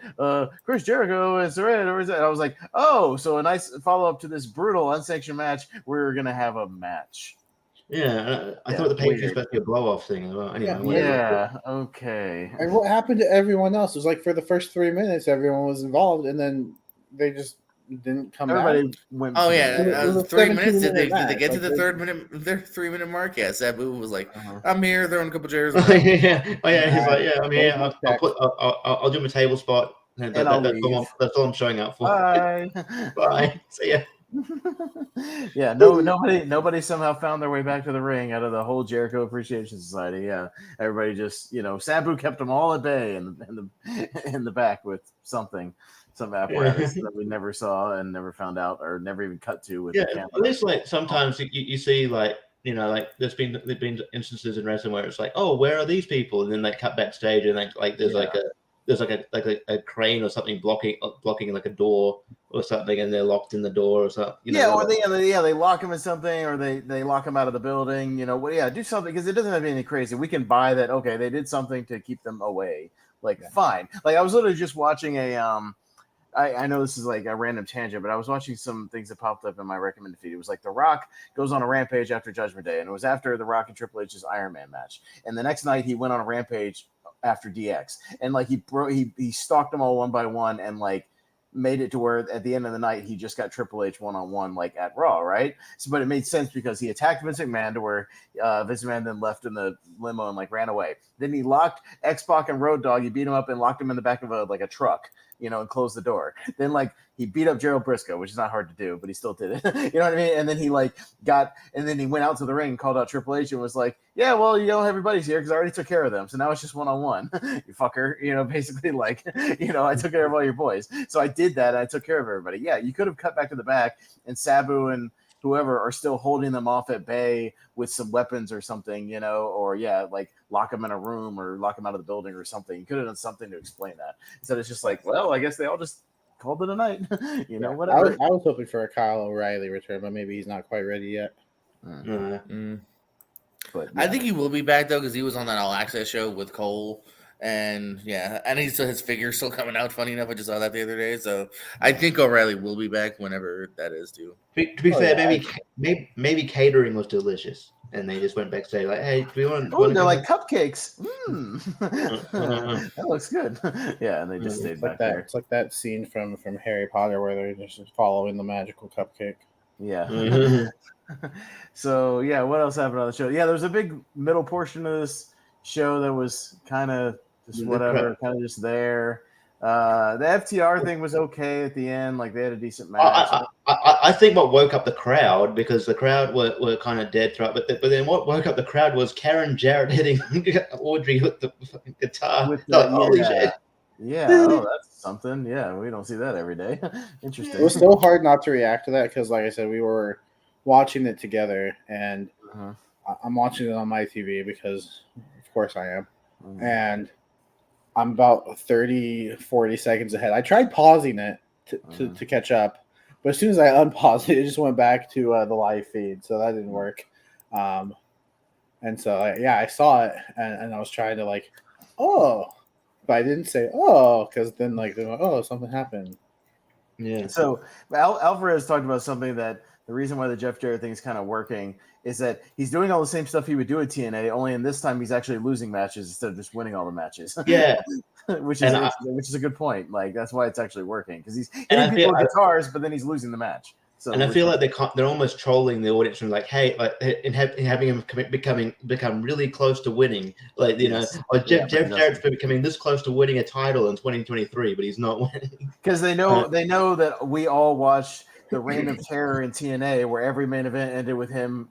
Chris Jericho and Saraya. And I was like, oh, so a nice follow up to this brutal unsanctioned match. We're gonna have a match. Yeah, I thought the page was supposed to be a blow-off thing as well. Anyway, okay. And what happened to everyone else? It was like for the first 3 minutes, everyone was involved, and then they just didn't come back. Went 3 minutes. Did they get to the 3-minute mark? Yeah, Sabu was like, "I'm here, throwing a couple chairs." He's like, "Yeah, I'm here. I'll do my table spot." That's all I'm showing up for. Bye. Bye. See ya. Yeah, nobody somehow found their way back to the ring out of the whole Jericho Appreciation Society. Yeah, everybody just Sabu kept them all at bay in the back with some apparatus that we never saw and never found out or never even cut to with the camera. At least like sometimes you see like there's been instances in wrestling where it's like, oh, where are these people? And then they cut backstage and there's a crane or something blocking like a door or something, and they're locked in the door or something. They lock them in something, or they lock them out of the building. Do something because it doesn't have to be anything crazy. We can buy that. Okay, they did something to keep them away. Fine. Like I was literally just watching I know this is like a random tangent, but I was watching some things that popped up in my recommended feed. It was like The Rock goes on a rampage after Judgment Day, and it was after The Rock and Triple H's Iron Man match. And the next night he went on a rampage after DX, and like he stalked them all one by one, and like made it to where at the end of the night he just got Triple H one-on-one like at Raw, right? So, but it made sense because he attacked Vince McMahon to where Vince McMahon then left in the limo and like ran away. Then he locked X-Pac and Road Dogg. He beat him up and locked him in the back of a truck, and closed the door. Then like he beat up Gerald Briscoe, which is not hard to do, but he still did it. You know what I mean? And then he then he went out to the ring and called out Triple H and was like, yeah, well, everybody's here because I already took care of them. So now it's just one-on-one, you fucker. Basically like, I took care of all your boys. So I did that and I took care of everybody. Yeah, you could have cut back to the back and Sabu and whoever are still holding them off at bay with some weapons or something, or like lock them in a room or lock them out of the building or something. You could have done something to explain that. Instead it's just like, well, I guess they all just called it a night. Whatever. I was hoping for a Kyle O'Reilly return, but maybe he's not quite ready yet. But I think he will be back though, because he was on that All Access show with Cole. And his figure's still coming out. Funny enough, I just saw that the other day. So I think O'Reilly will be back whenever that is too. To be fair, maybe catering was delicious, and they just went backstage like, "Hey, do we want?" Oh, they're like cupcakes. That looks good. Yeah, and they just stayed back there. It's like that scene from Harry Potter where they're just following the magical cupcake. Yeah. So yeah, what else happened on the show? Yeah, there was a big middle portion of this show that was kind of just whatever, kind of just there. The FTR thing was okay at the end. Like they had a decent match. I think what woke up the crowd, because the crowd were kind of dead throughout, but then what woke up the crowd was Karen Jarrett hitting Audrey with the guitar. Holy shit. Yeah, that's something. Yeah, we don't see that every day. Interesting. It was so hard not to react to that because, like I said, we were watching it together, and I'm watching it on my TV because, of course, I am. And I'm about 30, 40 seconds ahead. I tried pausing it to catch up, but as soon as I unpaused it, it just went back to the live feed, so that didn't work. And so, I saw it, and I was trying to, but I didn't say, because then, something happened. Yeah. So Alvarez talked about something that the reason why the Jeff Jarrett thing is kind of working is that he's doing all the same stuff he would do at TNA, only in this time he's actually losing matches instead of just winning all the matches. Yeah. which is a good point. Like that's why it's actually working because he's hitting people with guitars, but then he's losing the match. So and I feel like they're almost trolling the audience and like, hey, like, and having him become really close to winning, like or Jeff Jarrett's becoming this close to winning a title in 2023, but he's not winning because they know that we all watched the Reign of Terror in TNA, where every main event ended with him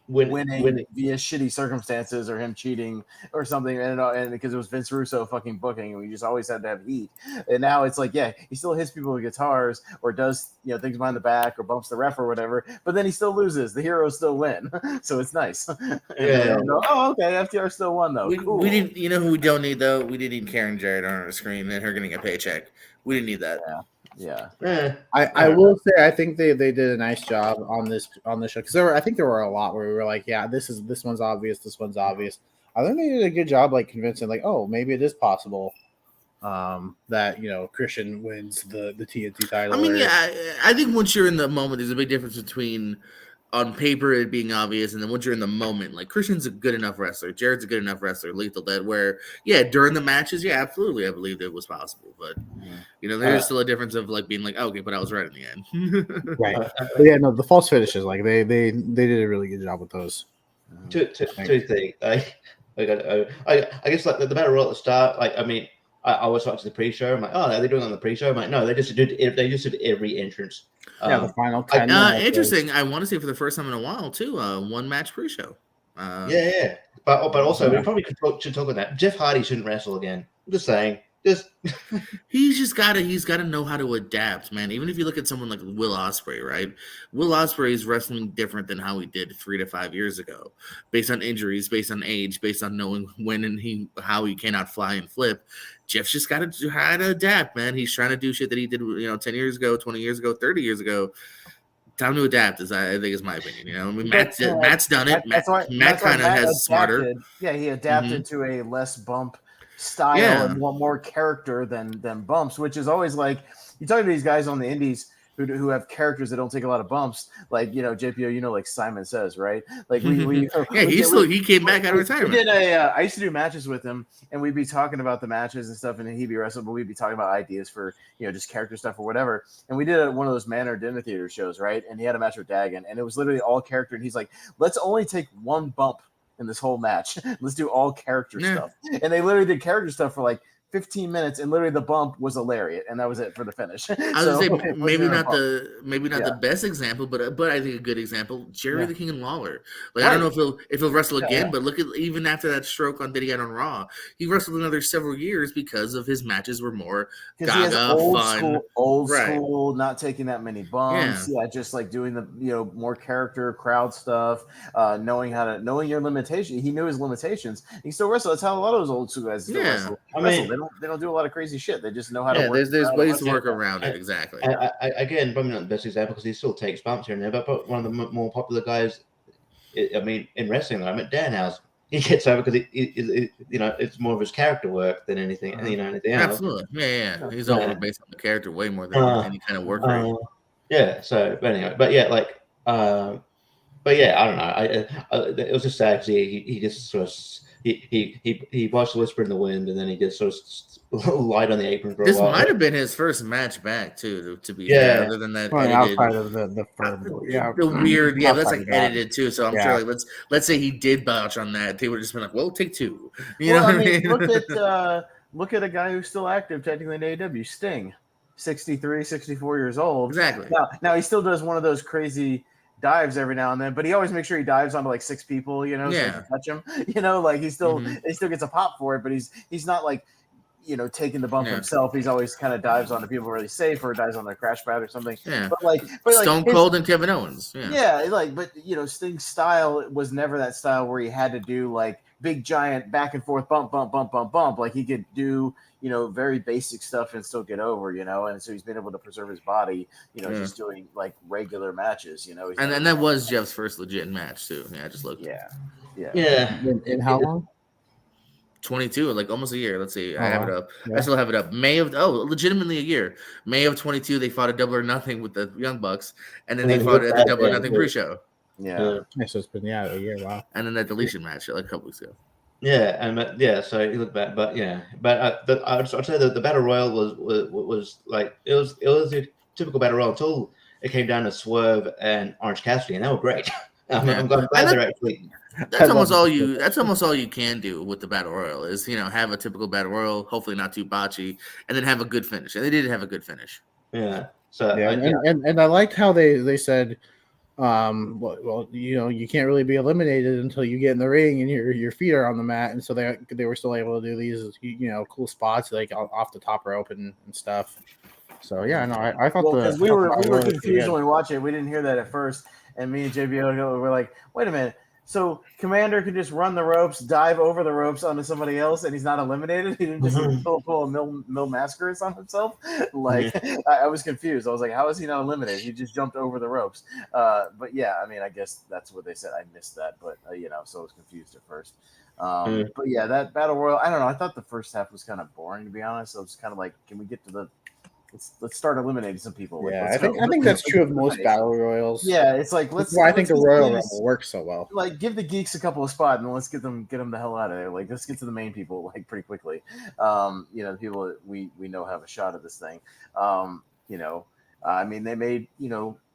winning via shitty circumstances or him cheating or something, and because it was Vince Russo fucking booking, and we just always had to have heat. And now it's like, yeah, he still hits people with guitars or does things behind the back or bumps the ref or whatever, but then he still loses. The heroes still win, so it's nice. Okay, FTR still won though. We didn't. You know who we don't need though? We didn't need Karen Jarrett on our screen and her getting a paycheck. We didn't need that. Yeah. I will say I think they did a nice job on this show because I think there were a lot where we were like, yeah, this one's obvious, this one's obvious. I think they did a good job like convincing like, oh, maybe it is possible that Christian wins the TNT title. I mean, I think once you're in the moment, there's a big difference between on paper it being obvious, and then once you're in the moment, like Christian's a good enough wrestler, Jarrett's a good enough wrestler, Lethal Dead, where during the matches, absolutely, I believed it was possible, but there's still a difference of like being like, oh, okay, but I was right in the end, right? But the false finishes, like they did a really good job with those. Two things. I guess like the battle royal at the start, like I mean, I was watching the pre-show. I'm like, oh, are they doing on the pre-show? I'm like, no, they just did every entrance. The final 10 interesting. I want to say for the first time in a while too. One match pre-show. But also we probably should talk about that. Jeff Hardy shouldn't wrestle again. I'm just saying. He's got to know how to adapt, man. Even if you look at someone like Will Ospreay, right? Will Ospreay is wrestling different than how he did 3 to 5 years ago, based on injuries, based on age, based on knowing when and how he cannot fly and flip. Jeff's just got to how to adapt, man. He's trying to do shit that he did, 10 years ago, 20 years ago, 30 years ago. Time to adapt, I think is my opinion. I mean, Matt's done it. Matt kind of has smarter. Yeah, he adapted to a less bump style and more character than bumps, which is always like you talk to these guys on the indies who have characters that don't take a lot of bumps, like JPO, like Simon Says, right? Like he came back out of retirement. We did I used to do matches with him, and we'd be talking about the matches and stuff, and he'd be wrestling, but we'd be talking about ideas for just character stuff or whatever. And we did one of those Manor Dinner Theater shows, right? And he had a match with Dagon, and it was literally all character, and he's like, let's only take one bump in this whole match. Let's do all character stuff. And they literally did character stuff for like 15 minutes, and literally the bump was a lariat, and that was it for the finish. I was gonna say maybe not the best example, but I think a good example. Jerry the King and Lawler. Like I don't know if he'll wrestle again, but look at even after that stroke that he had on Raw, he wrestled another several years because of his matches were more gaga, fun, old school, not taking that many bumps. Just like doing the more character crowd stuff, knowing your limitations. He knew his limitations. He still wrestled. That's how a lot of those old school guys still wrestle. I mean, they don't do a lot of crazy shit. They just know how to work. There's ways to work around it. Exactly. Again, probably not the best example because he still takes bumps here and there. But one of the more popular guys, in wrestling, Danhausen, he gets over because it's more of his character work than anything. Anything else. Absolutely. Yeah. He's over based on the character way more than any kind of work rate. So, but anyway, I don't know. It was just sad because he just sort of. He watched the Whisper in the Wind, and then he just sort of lied on the apron for a while. This might have been his first match back too. To be fair, other than that, outside of the firm, the weird, that's like edited too. So I'm sure, like let's say he did botch on that, they would just been like, "Well, take two." You know what I mean? Look at a guy who's still active technically in AEW, Sting, 63, 64 years old. Exactly. Now he still does one of those crazy dives every now and then, but he always makes sure he dives onto like 6 people, so you can touch him. Like he still gets a pop for it, but he's not like taking the bump himself. He's always kind of dives onto people really safe or dives on their crash pad or something. Yeah. But Stone Cold and Kevin Owens. But Sting's style was never that style where he had to do like big giant back and forth bump. Like he could do very basic stuff and still get over, and so he's been able to preserve his body, just doing like regular matches, And that was Jeff's first legit match too. Yeah, I just looked. Yeah. In how long? 22, like almost a year. Let's see. I have it up. Yeah. I still have it up. Legitimately a year. May of 22, they fought a Double or Nothing with the Young Bucks, and then they fought at the Double or Nothing pre-show. Yeah. So it's been a year. Wow. And then that deletion match like a couple weeks ago. Yeah, and so you look back, but I'd say that the battle royal was like it was a typical battle royal until it came down to Swerve and Orange Cassidy, and they were great. I'm glad they're actually. That's almost all you. That's almost all you can do with the battle royal is have a typical battle royal, hopefully not too botchy, and then have a good finish. And they did have a good finish. Yeah. So and I liked how they said, well, you can't really be eliminated until you get in the ring and your feet are on the mat, and so they were still able to do these cool spots like off the top rope and stuff. So yeah, no, I thought because we were confused when we watched it. We didn't hear that at first, and me and JBO were like, wait a minute. So Commander could just run the ropes, dive over the ropes onto somebody else, and he's not eliminated. He didn't just pull a Mil Mascaris on himself. Like I was confused. I was like, how is he not eliminated? He just jumped over the ropes. But yeah, I mean, I guess that's what they said. I missed that, but so I was confused at first. But yeah, that battle royal. I don't know. I thought the first half was kind of boring, to be honest. So I was kind of like, can we get to the Let's start eliminating some people. Yeah, I think that's true of most battle royals. Yeah, it's like that's why I think the Royal Rumble works so well. Like, give the geeks a couple of spots and let's get them the hell out of there. Like, let's get to the main people like pretty quickly. The people that we know have a shot at this thing. I mean, they made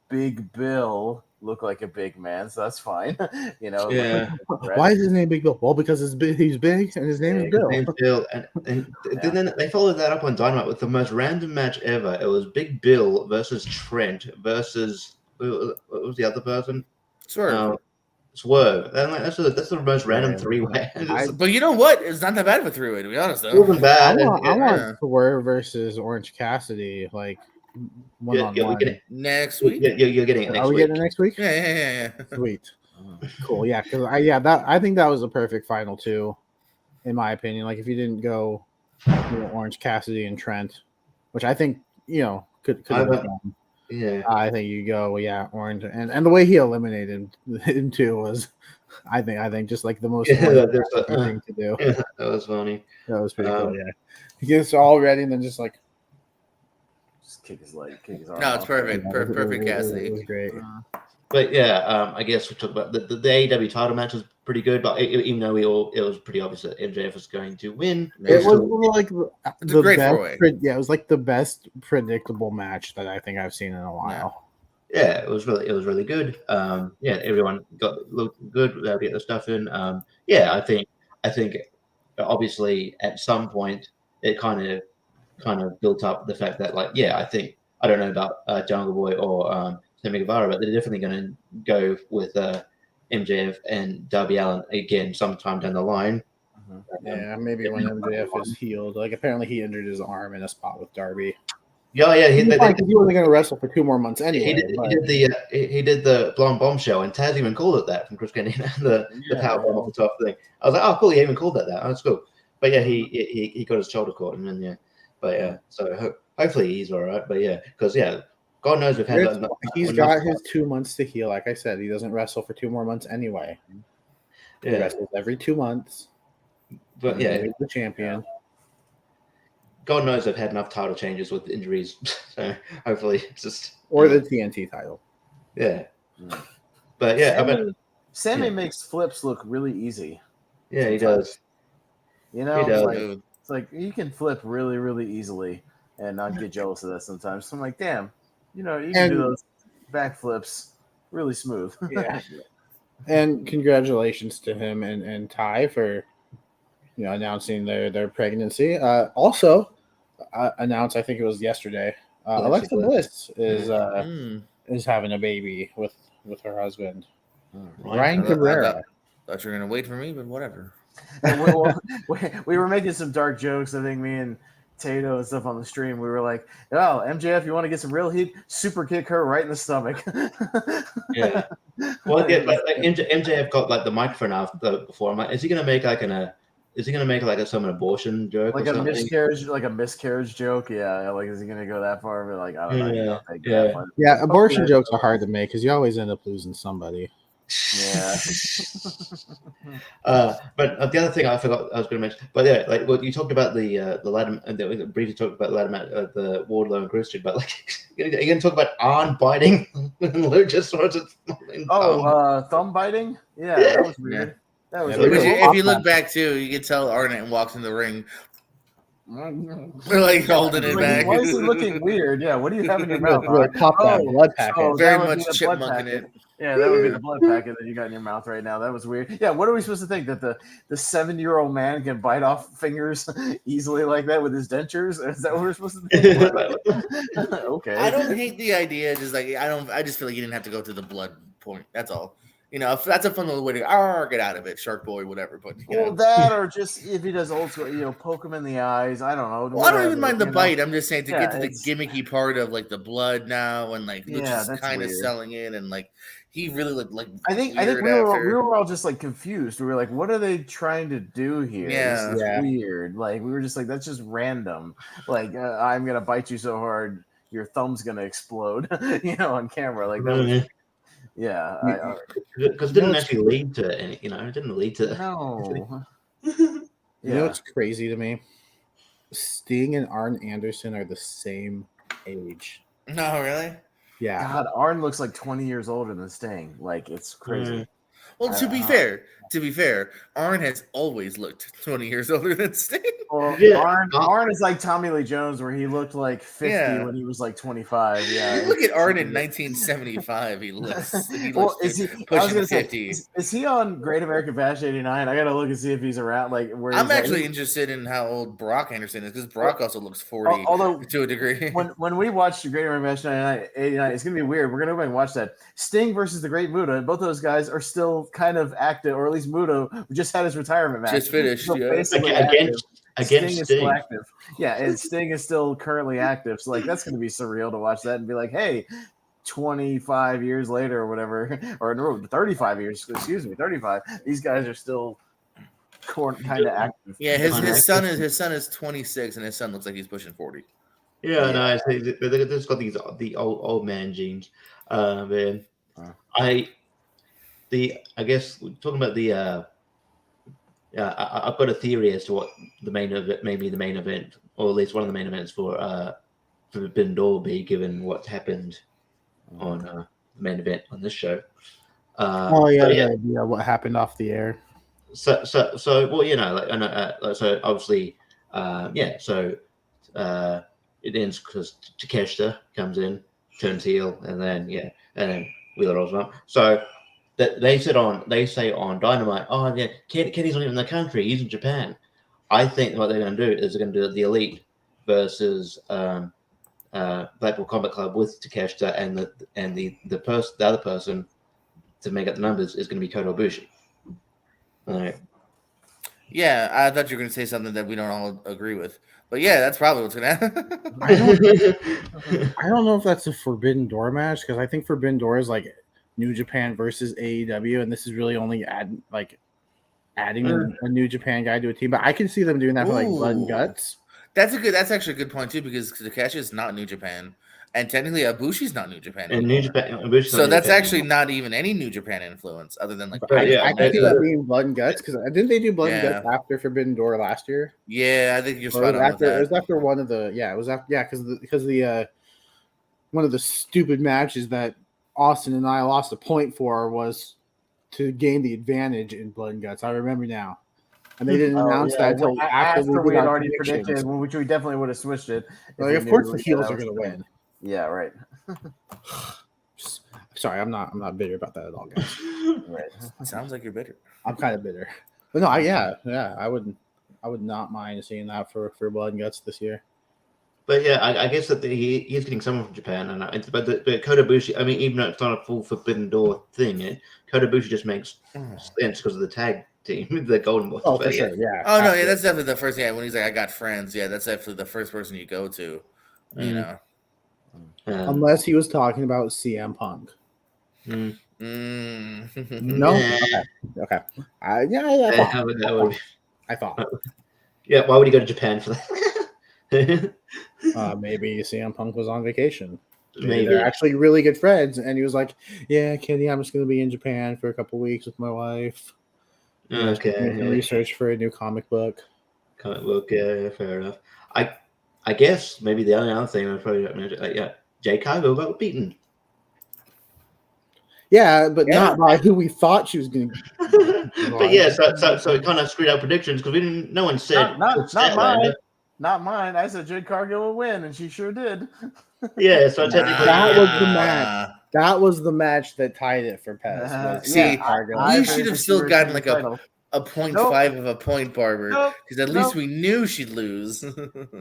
Big Bill look like a big man, so that's fine. Yeah. Why is his name Big Bill? Well, because he's big and his name is Bill. Bill. And then they followed that up on Dynamite with the most random match ever. It was Big Bill versus Trent versus what was the other person? Swerve. That's the most random three-way. But you know what? It's not that bad of a three-way, to be honest. Though. It wasn't bad. I want Swerve versus Orange Cassidy, like. We're getting next week. You're getting it next week. Are we getting it next week? Yeah. Sweet. Cool. Yeah, because I think that was a perfect final two, in my opinion. Like if you didn't go Orange Cassidy and Trent, which I think could have been done. Yeah. I think you go Orange and the way he eliminated him too was I think just like the most thing to do. Yeah, that was funny. That was pretty cool, yeah. He gets all ready and then just like kick his arm. No, it's perfect. Perfect Cassidy. It was great. But yeah, I guess we talked about the AEW title match was pretty good, but even though it was pretty obvious that MJF was going to win. It was like the great best. Yeah, it was like the best predictable match that I think I've seen in a while. Yeah, it was really good. Everyone looked good without getting the stuff in. I think obviously at some point it kind of built up the fact that I don't know about Jungle Boy or Sammy Guevara, but they're definitely going to go with MJF and Darby Allin again sometime down the line. Maybe when MJF is healed. Like apparently he injured his arm in a spot with Darby. He wasn't going to wrestle for 2 more months anyway. He did the Blonde Bombshell, and Taz even called it that from Chris Candido, the power bomb off the top thing. I was like, oh cool, he even called that. Oh, that's cool. But yeah, he got his shoulder caught, and then so hopefully he's all right. But because God knows we've had. He's got his 2 months to heal. Like I said, he doesn't wrestle for 2 more months anyway. He wrestles every 2 months. But he's the champion. God knows I've had enough title changes with injuries, so hopefully it's just the TNT title. Yeah, but Sammy makes flips look really easy. Yeah, he does. He does. It's like you can flip really, really easily and not get jealous of that sometimes. So I'm like, damn, you can do those backflips really smooth. Yeah. And congratulations to him and Ty for announcing their pregnancy. Also announced, I think it was yesterday. Alexa Bliss is having a baby with her husband, Ryan Cabrera. Thought you were gonna wait for me, but whatever. We were making some dark jokes. I think me and Tato and stuff on the stream. We were like, "Oh, MJF, you want to get some real heat? Super kick her right in the stomach." Yeah. Well, MJF got the microphone after before. I'm like, is he gonna make some abortion joke? Like a miscarriage joke? Yeah. Like, is he gonna go that far? But I don't know. Yeah. Abortion jokes are hard to make because you always end up losing somebody. Yeah. But the other thing I forgot I was going to mention, but yeah, like what you talked about the ladder, and briefly talked about the ladder match, the Wardlow and Christian, but like you're going to talk about Arn biting Luchasaurus' thumb biting? Yeah, that was weird. Yeah. That was if you look back too, you can tell Arn walks in the ring. We're like holding it back. Why is he looking weird? Yeah, what do you have in your mouth? Pop that blood packet. Very much chipmunking it. Yeah, that would be the blood packet that you got in your mouth right now. That was weird. Yeah, what are we supposed to think? That the 7-year-old man can bite off fingers easily like that with his dentures? Is that what we're supposed to think? Okay. I don't hate the idea. Just like I just feel like you didn't have to go to the blood point. That's all. If that's a fun little way to get out of it, Shark Boy, whatever. But that, or just if he does old school, poke him in the eyes. I don't know. Well, I don't even mind the bite. I'm just saying to get to the gimmicky part of like the blood now, and like Lucha's kind of selling it, and like he really looked like. I think we were all just like confused. We were like, what are they trying to do here? Yeah, this is weird. Like we were just like, that's just random. Like I'm gonna bite you so hard, your thumb's gonna explode. On camera. Like that was. Yeah, because it didn't actually lead to any. It didn't lead to. No. You know what's crazy to me? Sting and Arn Anderson are the same age. No, really? Yeah. God, Arn looks like 20 years older than Sting. Like it's crazy. Well, to be fair, Arn has always looked 20 years older than Sting. Well, Arn is like Tommy Lee Jones, where he looked like 50 when he was like 25. Yeah. Look at Arn in 1975. He looks pushing 50. Is he on Great American Bash '89? I gotta look and see if he's around. Like, I'm actually interested in how old Brock Anderson is, because Brock also looks 40, although to a degree. When we watch the Great American Bash '89, it's gonna be weird. We're gonna go back and watch that. Sting versus the Great Muta. Both those guys are still kind of active, or at least Muta just had his retirement match. Just finished. So against Sting is still active. Yeah, and Sting is still currently active. So like that's gonna be surreal to watch that and be like, hey, 25 years later or whatever, or no, 35 years. Excuse me, 35. These guys are still kind of active. Yeah, his son is 26, and his son looks like he's pushing 40. Yeah, no, they've just got the old man genes. Man, I guess talking about the I've got a theory as to what the main event, or at least one of the main events for Forbidden Door will be, given what's happened on the main event on this show. What happened off the air. So well, so obviously, it ends because Takeshita comes in, turns heel, and then Wheeler rolls up. So they say on Dynamite, oh yeah, Kenny's not even in the country, he's in Japan. I think what they're going to do is they're going to do the Elite versus Blackpool Combat Club with Takeshita, and the other person to make up the numbers is going to be Kota Ibushi. All right. Yeah, I thought you were going to say something that we don't all agree with. But yeah, that's probably what's going to happen. I don't know if that's a Forbidden Door match, because I think Forbidden Door is like New Japan versus AEW, and this is really only adding a New Japan guy to a team. But I can see them doing that for like Blood and Guts. That's actually a good point too, because Takeshi is not New Japan, and technically Ibushi's not New Japan. And New Japan, so that's actually not even any New Japan influence, other than like. I can see that being Blood and Guts, because didn't they do Blood and Guts after Forbidden Door last year? Yeah, I think you're spot on with that. It was after one of the because the one of the stupid matches that Austin and I lost a point for was to gain the advantage in Blood and Guts. I remember now. And they didn't announce that until after we had already predicted, which we definitely would have switched it. Like, of course, the heels are going to win. Yeah, right. Sorry, I'm not bitter about that at all, guys. Right. Sounds like you're bitter. I'm kind of bitter, but no, I would not mind seeing that for Blood and Guts this year. But yeah, I guess that he's getting someone from Japan, but Kota Ibushi. I mean, even though it's not a full Forbidden Door thing, Kota Ibushi just makes sense because of the tag team, the Golden Boys. Oh, for sure, yeah. Oh no, yeah, that's definitely the first. Yeah, when he's like, "I got friends." Yeah, that's definitely the first person you go to. You know, unless he was talking about CM Punk. No. Okay. I thought. Yeah. Why would he go to Japan for that? Maybe CM Punk was on vacation. They're actually really good friends. And he was like, "Yeah, Kenny, I'm just going to be in Japan for a couple weeks with my wife. Doing research for a new comic book." Yeah, fair enough. I guess maybe the only other thing I probably don't mention, Jade Cargill got beaten. Yeah, but not by who we thought she was going to. But yeah, so it kind of screwed our predictions because no one said not mine. Not mine. I said Jade Cargill will win, and she sure did. Yeah, so technically that was the match. That was the match that tied it for Pez. See, you should have still gotten like a 0.5 of a point, Barber, because at least we knew she'd lose.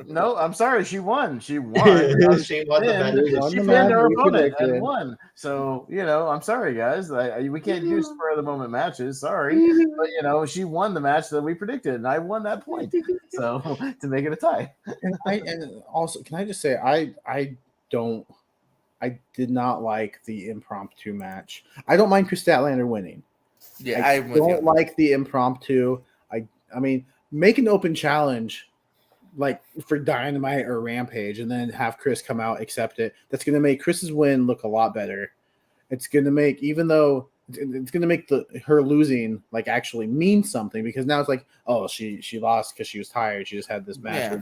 No, I'm sorry, she won. She won. She pinned her opponent and won. So I'm sorry, guys. We can't do spur of the moment matches. Sorry, but she won the match that we predicted, and I won that point. So to make it a tie. And also, can I just say, I did not like the impromptu match. I don't mind Chris Statlander winning. Yeah, I don't like the impromptu. I mean, make an open challenge like for Dynamite or Rampage, and then have Chris come out, accept it. That's going to make Chris's win look a lot better. It's going to make, even though it's going to make her losing like actually mean something, because now it's like, oh, she lost because she was tired. She just had this match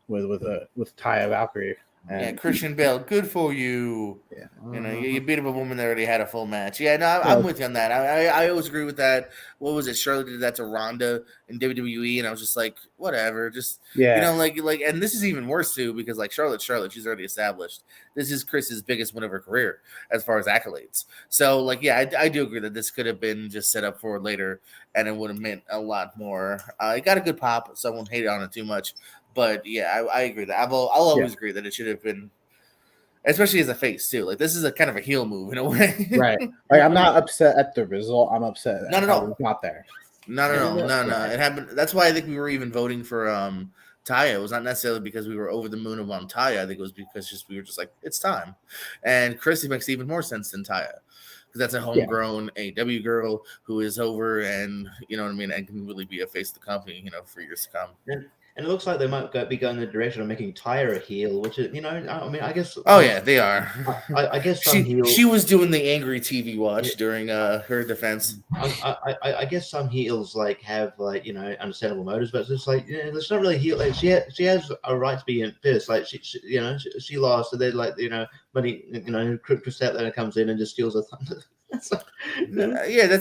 with Taya Valkyrie. And Christian Bale, good for you. Yeah, you beat up a woman that already had a full match. Yeah, no, I'm with you on that. I always agree with that. What was it? Charlotte did that to Ronda in WWE, and I was just like, whatever. Just like, and this is even worse too, because like Charlotte, she's already established. This is Chris's biggest win of her career as far as accolades. So like, yeah, I do agree that this could have been just set up for later, and it would have meant a lot more. It got a good pop, so I won't hate on it too much. But yeah, I agree that I'll always agree that it should have been, especially as a face too. Like this is a kind of a heel move in a way, right? Like I'm not upset at the result. I'm upset. No, not there. No. It happened. That's why I think we were even voting for Taya. It was not necessarily because we were over the moon of Taya. I think it was because we were just like, it's time. And Chrissy makes even more sense than Taya, because that's a homegrown AEW girl who is over, and you know what I mean, and can really be a face of the company, for years to come. Yeah. And it looks like they might be going in the direction of making Tyra a heel, which is, I mean, I guess. Oh yeah, they are. I guess she was doing the angry TV watch during her defense. I guess some heels have understandable motives, but it's just like it's not really heel. Like she has a right to be pissed. Like she lost, and then but Chris Statlander comes in and just steals her thunder. That's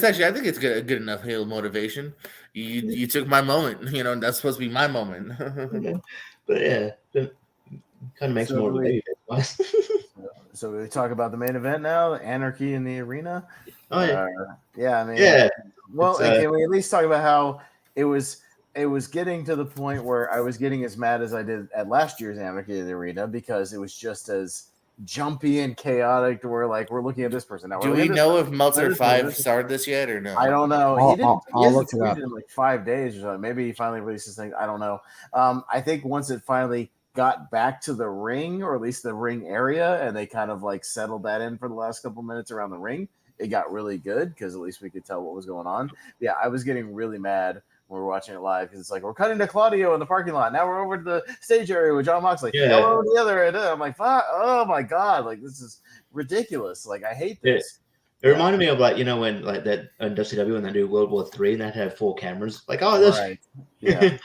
actually, I think it's good enough heel motivation. You took my moment, that's supposed to be my moment. But yeah, it kind of makes more of a baby face. So we talk about the main event now, Anarchy in the Arena. Oh yeah. I mean, well, can we at least talk about how it was getting to the point where I was getting as mad as I did at last year's Anarchy in the Arena, because it was just as jumpy and chaotic to where we're looking at this person now. Do we know if Meltzer 5 started this yet or no? I don't know. I'll look it up in 5 days or something. Maybe he finally released this thing. I don't know. I think once it finally got back to the ring, or at least the ring area, and they kind of settled that in for the last couple minutes around the ring, it got really good, because at least we could tell what was going on. Yeah, I was getting really mad when we're watching it live, because it's we're cutting to Claudio in the parking lot. Now we're over to the stage area with Jon Moxley. Yeah. Now we're over to the other end. I'm like, oh my god, this is ridiculous. I hate this. It reminded me of when that on WCW when they do World War III and they have 4 cameras. This. Right. Yeah.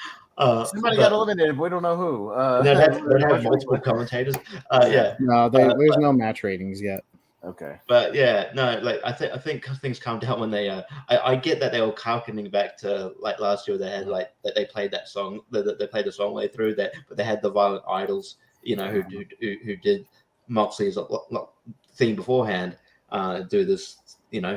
Somebody got eliminated. We don't know who. They have multiple commentators. Yeah. No, there's no match ratings yet. Okay. But yeah, no, I think things calmed down when they I get that they were harkening back to last year. They had that they played that song, that they played the song way through that, but they had the Violent Idols, who did Moxley's theme beforehand, do this,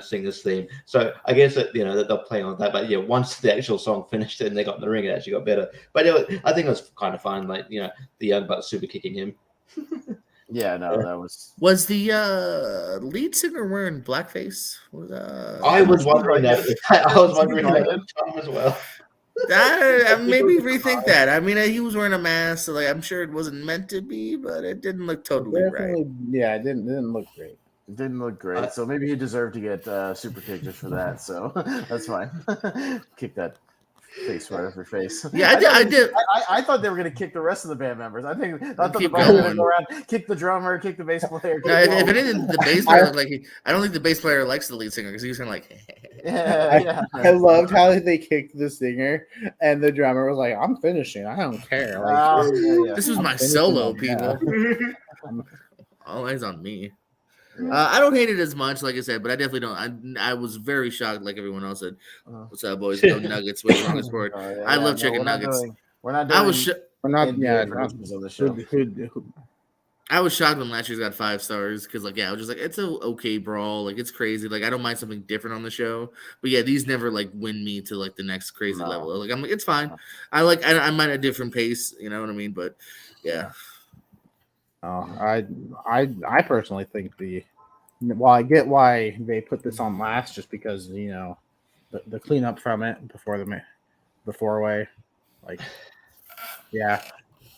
sing this theme. So I guess that that they'll play on that. But yeah, once the actual song finished and they got in the ring, it actually got better. But I think it was kind of fun, the Young Bucks super kicking him. Yeah, no, that was the lead singer wearing blackface? I was wondering that. I was wondering that as well. Maybe rethink that. I mean, he was wearing a mask, so I'm sure it wasn't meant to be, but it didn't look totally right. Yeah, it didn't look great. It didn't look great. So maybe he deserved to get super kicked just for that. So that's fine. Kick that face right off your face. Yeah, I did. I thought they were going to kick the rest of the band members. I thought the band was going to go around, kick the drummer, kick the bass player. No, if anything, the bass player looked like I don't think the bass player likes the lead singer because he was kind of like. I loved how they kicked the singer and the drummer was like, "I'm finishing. I don't care." Like, this was my solo, people. All eyes on me. I don't hate it as much, like I said, but I definitely don't. I was very shocked, like everyone else said. What's up, boys? Go Nuggets. What's wrong with sport? I love chicken nuggets. We're not doing. We're not. Yeah, on the show. I was shocked when last year's got 5 stars because, like, I was just like, it's a okay brawl. Like, it's crazy. Like, I don't mind something different on the show, but yeah, these never like win me to like the next crazy level. Like, I'm like, it's fine. I'm at a different pace. You know what I mean? But yeah. I personally think I get why they put this on last, just because the cleanup from it before the 4-way, like, yeah,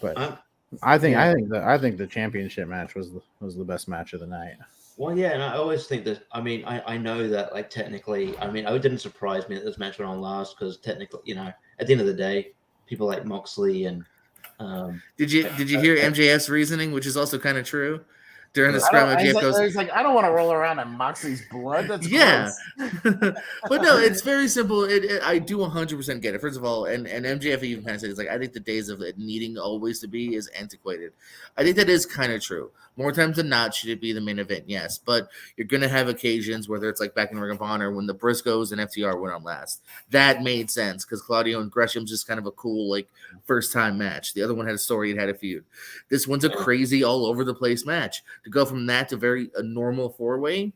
but I think the championship match was the best match of the night. Well, yeah, and I always think that. I mean, I know that, like, technically, I mean, it didn't surprise me that this match went on last because technically, at the end of the day, people like Moxley and. Did you hear MJF's reasoning, which is also kind of true? During the scrum, MJF goes, he's like, I don't want to roll around in Moxley's blood. That's But no, it's very simple. I do 100% get it. First of all, and MJF even kind of said, it's like, I think the days of it needing always to be is antiquated. I think that is kind of true. More times than not, should it be the main event? Yes, but you're gonna have occasions, whether it's like back in Ring of Honor when the Briscoes and FTR went on last. That made sense because Claudio and Gresham's just kind of a cool like first time match. The other one had a story; it had a feud. This one's a crazy, all over the place match. To go from that to a normal 4-way.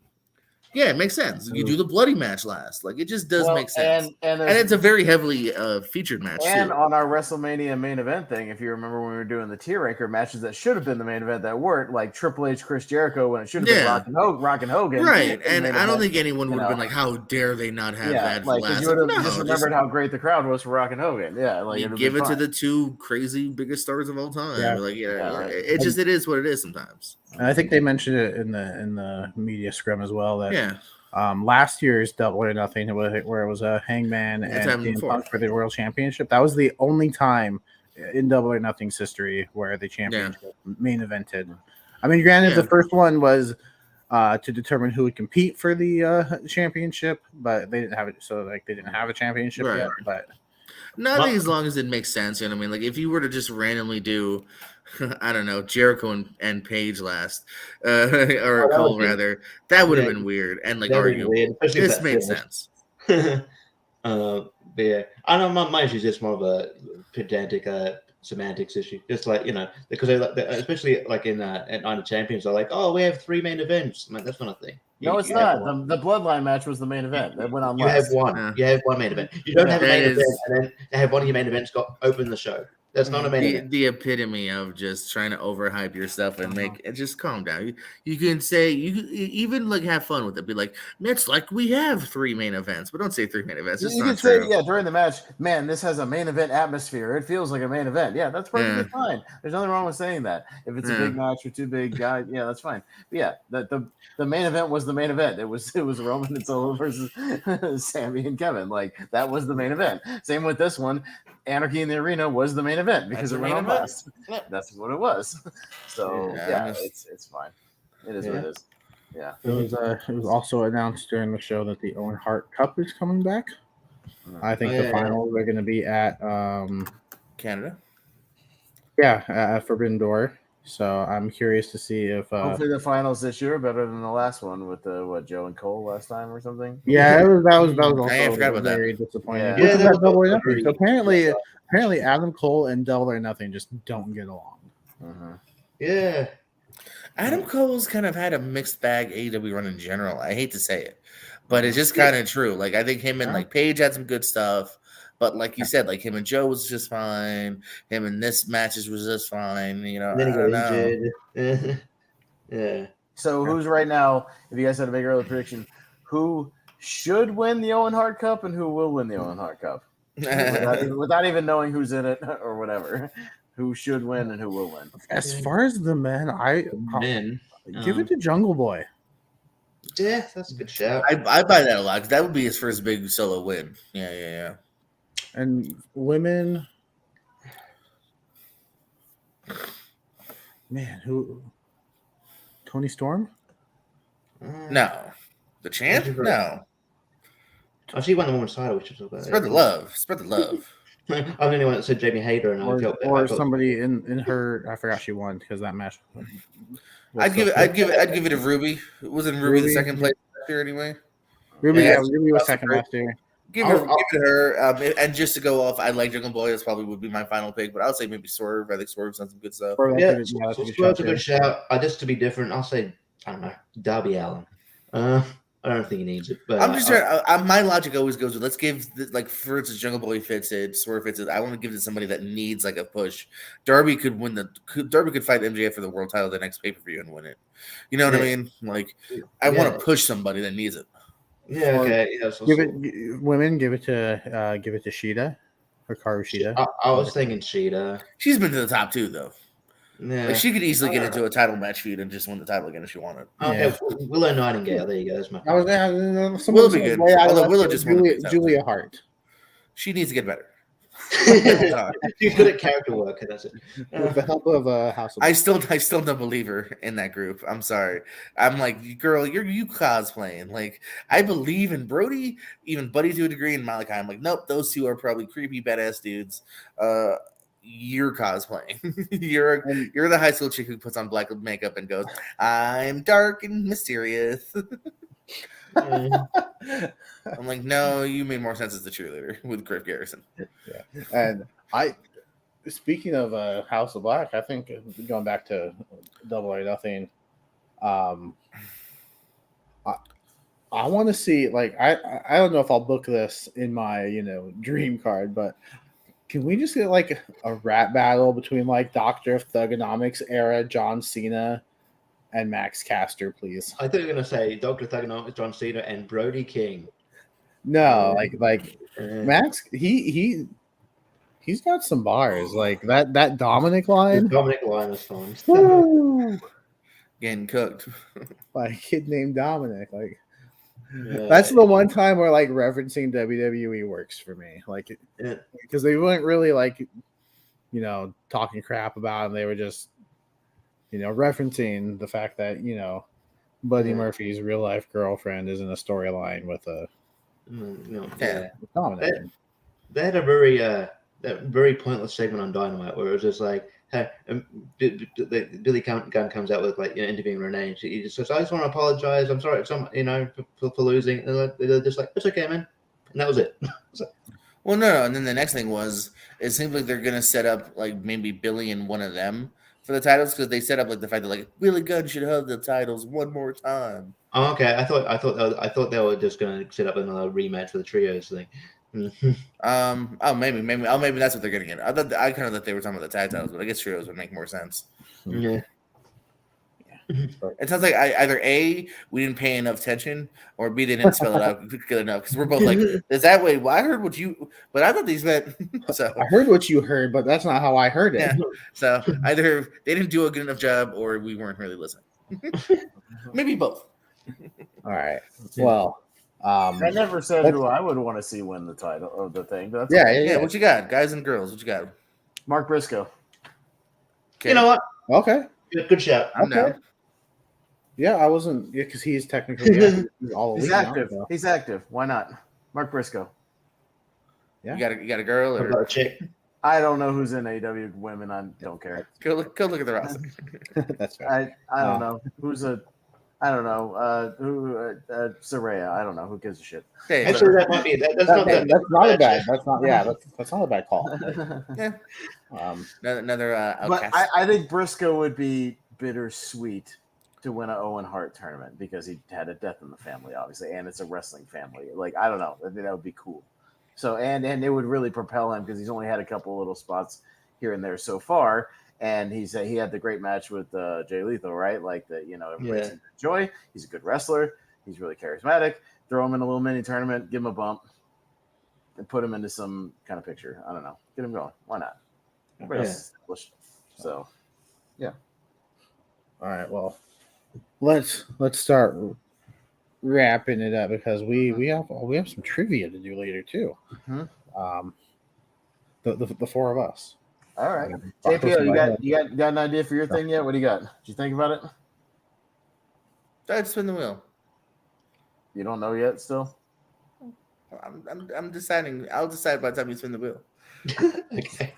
Yeah, it makes sense. You do the bloody match last. Like, it just does make sense. And it's a very heavily featured match, and too. On our WrestleMania main event thing, if you remember when we were doing the tier ranker matches that should have been the main event that weren't, like Triple H, Chris Jericho, when it should have been Rock and Hogan. Right, and I don't think anyone would have been like, how dare they not have that for last? You would have just remembered how great the crowd was for Rock and Hogan. Yeah, like, you give it to the 2 crazy biggest stars of all time. Yeah. Like, it is what it is sometimes. And I think they mentioned it in the media scrum as well that last year's Double or Nothing, where it was a Hangman and CM Punk for the World Championship. That was the only time in Double or Nothing's history where the championship main evented. I mean, granted, the first one was to determine who would compete for the championship, but they didn't have it. So like they didn't have a championship yet. But not as long as it makes sense. You know what I mean? Like if you were to just randomly do, I don't know, Jericho and Paige last, or Cole rather, that would have been weird and like arguable. This made sense. But yeah, I don't know. My issue is just more of a pedantic semantics issue. Just like because especially like in on the Champions, they're like, oh, we have 3 main events. I'm like, that's not a thing. No, it's not. The Bloodline match was the main event. That went on. You have one. You have one main event. You don't have a main event, and then they have one of your main events open the show. That's not a main event. The epitome of just trying to overhype your stuff and make it. Just calm down. You can say you even like have fun with it. Be like, it's like we have 3 main events, but don't say 3 main events. It's you not can true. say during the match, man, this has a main event atmosphere. It feels like a main event. Yeah, that's perfectly fine. There's nothing wrong with saying that. If it's a big match or 2 big guys, that's fine. But yeah, the main event was the main event. It was Roman and Solo versus Sammy and Kevin. Like that was the main event. Same with this one. Anarchy in the Arena was the main event because it went on last. That's what it was. So it's fine. It is what it is. Yeah. It was also announced during the show that the Owen Hart Cup is coming back. I think the finals are going to be at Canada. Yeah, at Forbidden Door. So I'm curious to see if hopefully the finals this year are better than the last one with Joe and Cole last time or something. Yeah, that was also very disappointing. Yeah, Double or Nothing. So apparently Adam Cole and Double or Nothing just don't get along. Yeah. Adam Cole's kind of had a mixed bag AEW run in general. I hate to say it, but it's just kind of true. Like I think him and like Paige had some good stuff. But like you said, like him and Joe was just fine. Him and this matches was just fine. Then he got injured. Yeah. So who's right now? If you guys had a big early prediction, who should win the Owen Hart Cup and who will win the Owen Hart Cup, without even knowing who's in it or whatever, who should win and who will win? As far as the men, give it to Jungle Boy. Yeah, that's a good shout. I buy that a lot because that would be his first big solo win. Yeah. And women, man, who? Toni Storm? No, the champ. No. Oh, she won the women's title, which is about Spread the love. Spread the love. I'm the only one that said Jamie Hayter, and or somebody in her. I forgot she won because that match. I'd give it to Ruby. Wasn't Ruby the second place last year anyway? Ruby was second last year. Give it to her. And just to go off, I like Jungle Boy. That's probably would be my final pick, but I'll say maybe Swerve. I think Swerve's done some good stuff. Swerve's a good shout. Just to be different, I'll say, I don't know, Darby Allin. I don't think he needs it, but I'm just trying. My logic always goes with let's give for instance, Jungle Boy fits it, Swerve fits it. I want to give it to somebody that needs like a push. Darby could fight MJF for the world title the next pay per view and win it. You know what I mean? Like I want to push somebody that needs it. Yeah, okay. Yeah, give it to Shida or Karu Shida. I was thinking Shida. She's been to the top too, though. Yeah, like she could easily get into a title match feud and just win the title again if she wanted. Okay, Willow Nightingale. There you go. That's my. Willow be good. Although Willow just Julia Hart. She needs to get better. She's good at character work. That's it. With the help of House of I still don't believe her in that group. I'm sorry. I'm like, girl, you cosplaying. Like, I believe in Brody, even Buddy to a degree, and Malachi. I'm like, nope, those two are probably creepy badass dudes. You're cosplaying. you're the high school chick who puts on black makeup and goes, I'm dark and mysterious. I'm like, no, you made more sense as the cheerleader with Griff Garrison. Yeah. And speaking of House of Black, I think going back to Double or Nothing, I want to see, like, I don't know if I'll book this in my dream card, but can we just get like a rap battle between like Dr. Thugonomics era John Cena and Max Caster, please? I thought you were gonna say Dr. Thugonomics, John Cena, and Brody King. No, like Max, he's got some bars. Like that Dominic line. The Dominic line is fun. Getting cooked by a kid named Dominic. Like that's the one time where like referencing WWE works for me. Like because they weren't really like talking crap about him. They were just referencing the fact that Buddy Murphy's real life girlfriend is in a storyline with a Dominic. They had a very pointless segment on Dynamite where it was just like, hey, Billy Gunn comes out with like interviewing Renee. He just says, "I just want to apologize. I'm sorry, for losing." And they're just like, "It's okay, man," and that was it. Well, no, and then the next thing was it seems like they're gonna set up like maybe Billy and one of them for the titles because they set up like the fact that like Billy Gunn should have the titles one more time. Oh, okay. I thought they were just gonna set up another rematch for the trios thing. Maybe that's what they're gonna get. I kind of thought they were talking about the tag titles, but I guess trios would make more sense. Yeah. It sounds like either A, we didn't pay enough attention, or B, they didn't spell it out good enough because we're both like, is that way? Well, I heard what you, but I thought these meant. So I heard what you heard, but that's not how I heard it. Yeah. So either they didn't do a good enough job, or we weren't really listening. Maybe both. All right. Well, I never said who I would want to see win the title or the thing. But that's yeah. What you got, guys and girls? What you got? Mark Briscoe. Okay. You know what? Okay. Good shout. I'm down. Yeah, I wasn't. Yeah, because he's technically he's active. He's active. Why not? Mark Briscoe. Yeah. You got a girl or a chick? I don't know who's in AEW women. I don't care. Go look at the roster. That's right. I don't know who's a. I don't know who Saraya. I don't know who gives a shit. Hey, actually, that might be that's not a bad. That's not a bad call. Yeah. Another. But I think Briscoe would be bittersweet to win an Owen Hart tournament because he had a death in the family, obviously, and it's a wrestling family. Like I don't know, I think that would be cool. So and it would really propel him because he's only had a couple little spots here and there so far. And he had the great match with Jay Lethal, right? Like everybody enjoy. He's a good wrestler. He's really charismatic. Throw him in a little mini tournament, give him a bump, and put him into some kind of picture. I don't know. Get him going. Why not? Everybody else is established. So, yeah. All right. Well, let's start wrapping it up because we have some trivia to do later too. Mm-hmm. The four of us. All right, JPO, you got an idea for your thing yet? What do you got? Did you think about it? I'd spin the wheel. You don't know yet, still. I'm deciding. I'll decide by the time you spin the wheel. Okay.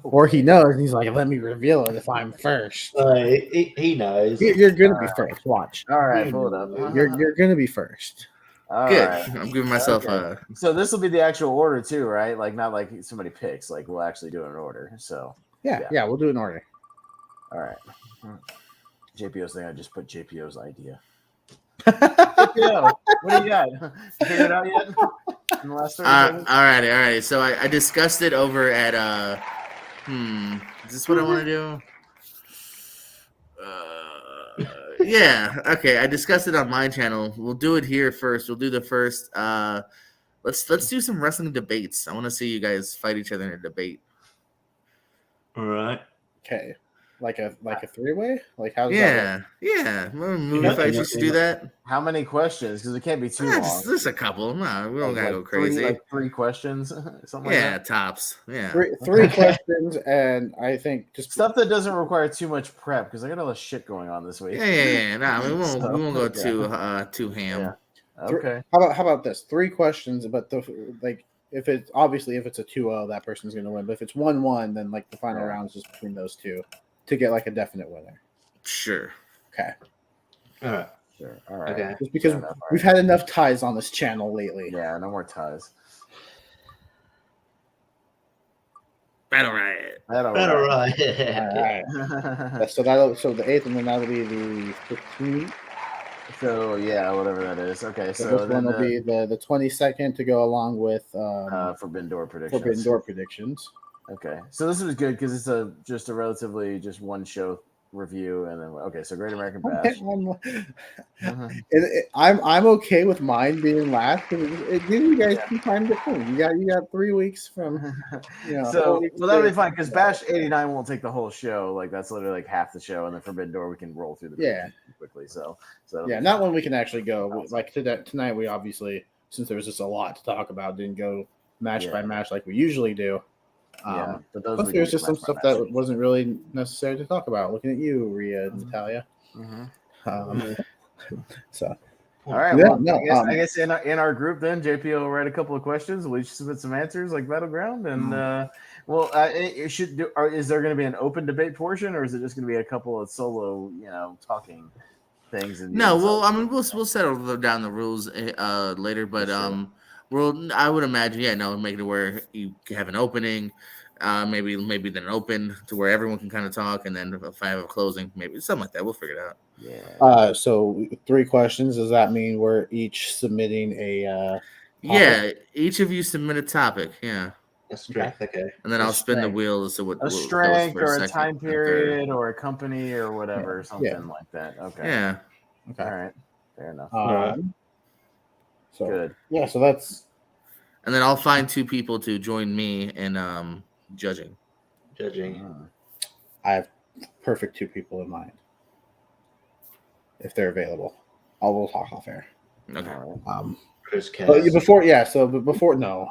Or he knows, and he's like, "Let me reveal it if I'm first." He knows. You're gonna be first. Watch. All right, pull it up. You're gonna be first. All Good. right. I'm giving myself a. So this will be the actual order too, right? Like not like somebody picks. Like we'll actually do an order. So yeah, we'll do an order. All right. JPO's thing. I just put JPO's idea. JPO, what do you got? You figured it out yet? In the last 30 seconds? All right. So I discussed it over at is this what I want to do? Yeah. Okay. I discussed it on my channel. We'll do it here first. We'll do the first. Let's do some wrestling debates. I want to see you guys fight each other in a debate. All right. Okay. Like a three-way? Like how does that work? Yeah. Movie fights used to do that. How many questions? Because it can't be too long. Just a couple. No, we don't gotta go crazy. Three questions, something like that. Tops. Yeah. Three questions, and I think just stuff that doesn't require too much prep because I got all this shit going on this week. Yeah. No, we won't go too ham. Yeah. Okay. How about this? 3 questions, but if it's a 2-0, that person's gonna win. But if it's 1-1, then like the final round is just between those two to get like a definite winner. Sure. Okay. All right. Sure. All right. Okay. Just because we've had enough ties on this channel lately. Yeah, no more ties. Battle Riot. All right. So the 8th, and then that'll be the 15th. So yeah, whatever that is. Okay, so this one will be the 22nd to go along with Forbidden Door predictions. Okay, so this was good because it's just a relatively one show review, and then so Great American Bash. I'm okay with mine being last because it gives you guys some time to think. You got 3 weeks from So that'll be fine because Bash 89 won't take the whole show. Like that's literally like half the show, and then Forbidden Door we can roll through the quickly. So not when we can actually go like tonight. We obviously, since there was just a lot to talk about, didn't go match by match like we usually do. But plus there's just some stuff that wasn't really necessary to talk about. Looking at you, Rhea and Natalia. So, all right. Well, I guess in our group, then JP will write a couple of questions. We'll each submit some answers like Battleground, and is there going to be an open debate portion, or is it just going to be a couple of solo, talking things? No, we'll settle down the rules later, but I would imagine, make it where you have an opening, maybe then open to where everyone can kind of talk, and then if I have a closing, maybe something like that. We'll figure it out. Yeah. So 3 questions. Does that mean we're each submitting a? Each of you submit a topic. Yeah. A strength, okay. And then I'll spin the wheel as to what a strength or a time period or a company or whatever, something like that. Okay. Yeah. Okay. All right. Fair enough. So good. Yeah. So that's. And then I'll find 2 people to join me in judging. I have perfect 2 people in mind. If they're available, we'll talk off air. Okay. Chris before no.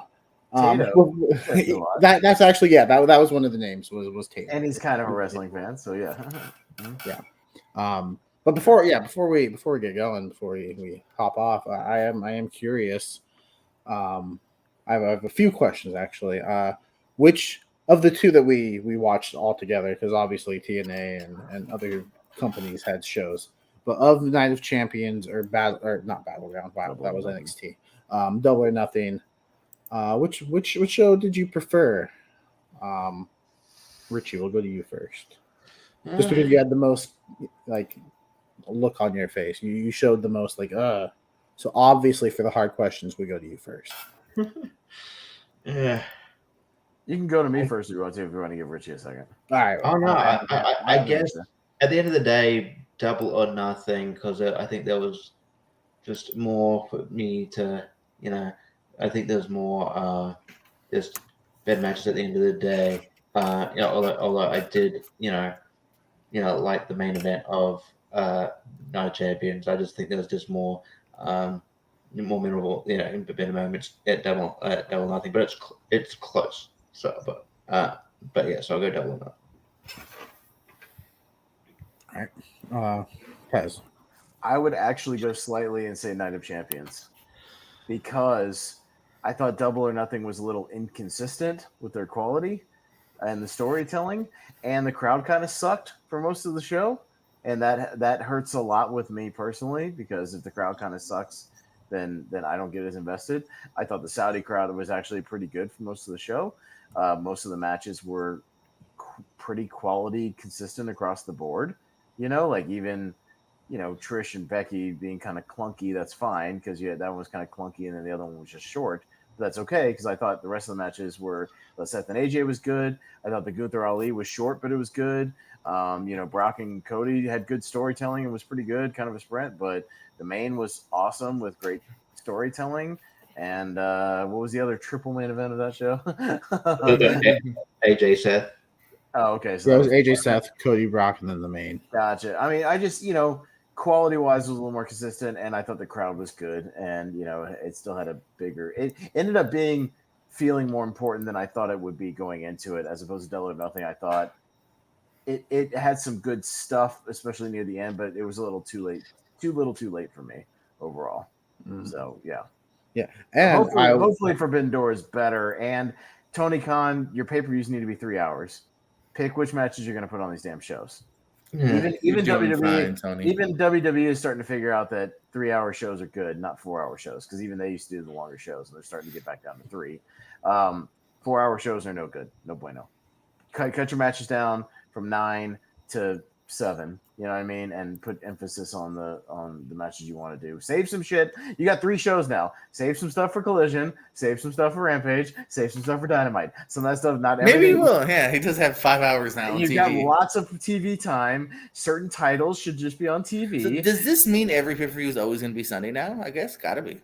That's actually that was one of the names was Tatum. And he's kind of a wrestling fan, so yeah. But before we get going, before we hop off, I am curious. I have a few questions actually. Which of the 2 that we watched all together, because obviously TNA and other companies had shows, but of the Night of Champions or not Battleground, that was NXT. Double or Nothing. Which show did you prefer? Richie, we'll go to you first. Just because you had the most look on your face. You showed the most so obviously for the hard questions we go to you first. Yeah. You can go to me first if you want to give Richie a second. All right. Oh no, I guess at the end of the day, Double or Nothing, because I think there was just more for me to, I think there's more just better matches at the end of the day. Although I did, like the main event of Night of Champions, I just think there was just more memorable, better moments at Double or Nothing. But it's close. So, but But yeah, so I'll go Double or Nothing. All right. Pez. I would actually go slightly and say Night of Champions because I thought Double or Nothing was a little inconsistent with their quality and the storytelling, and the crowd kind of sucked for most of the show, and that hurts a lot with me personally because if the crowd kind of sucks, then I don't get as invested. I thought the Saudi crowd was actually pretty good for most of the show. Most of the matches were pretty quality, consistent across the board. Like even Trish and Becky being kind of clunky, that's fine because that one was kind of clunky and then the other one was just short. But that's okay because I thought the rest of the matches were Seth and AJ was good. I thought the Gunther Ali was short, but it was good. Brock and Cody had good storytelling and was pretty good, kind of a sprint, but the main was awesome with great storytelling. And what was the other triple main event of that show? AJ Seth. Oh, okay. So that was AJ Seth, Cody, Brock, and then the main. Gotcha. I mean, I just, quality wise was a little more consistent, and I thought the crowd was good, and it still had it ended up feeling more important than I thought it would be going into it, as opposed to Double or Nothing. I thought it had some good stuff, especially near the end, but it was a little too late for me overall. So yeah, and hopefully Forbidden Door is better. And Tony Khan, your pay-per-views need to be 3 hours. Pick which matches you're going to put on these damn shows. Even WWE is starting to figure out that 3-hour shows are good, not 4-hour shows, because even they used to do the longer shows, and they're starting to get back down to 3. 4-hour shows are no good, no bueno. Cut your matches down from 9 to 7. You know what I mean? And put emphasis on the matches you want to do. Save some shit. You got 3 shows now. Save some stuff for Collision. Save some stuff for Rampage. Save some stuff for Dynamite. Some of that stuff, not maybe he will. Yeah, he does have 5 hours now on You've TV. got lots of TV time. Certain titles should just be on TV. So does this mean every pay-per-view is always going to be Sunday now? I guess. Gotta be.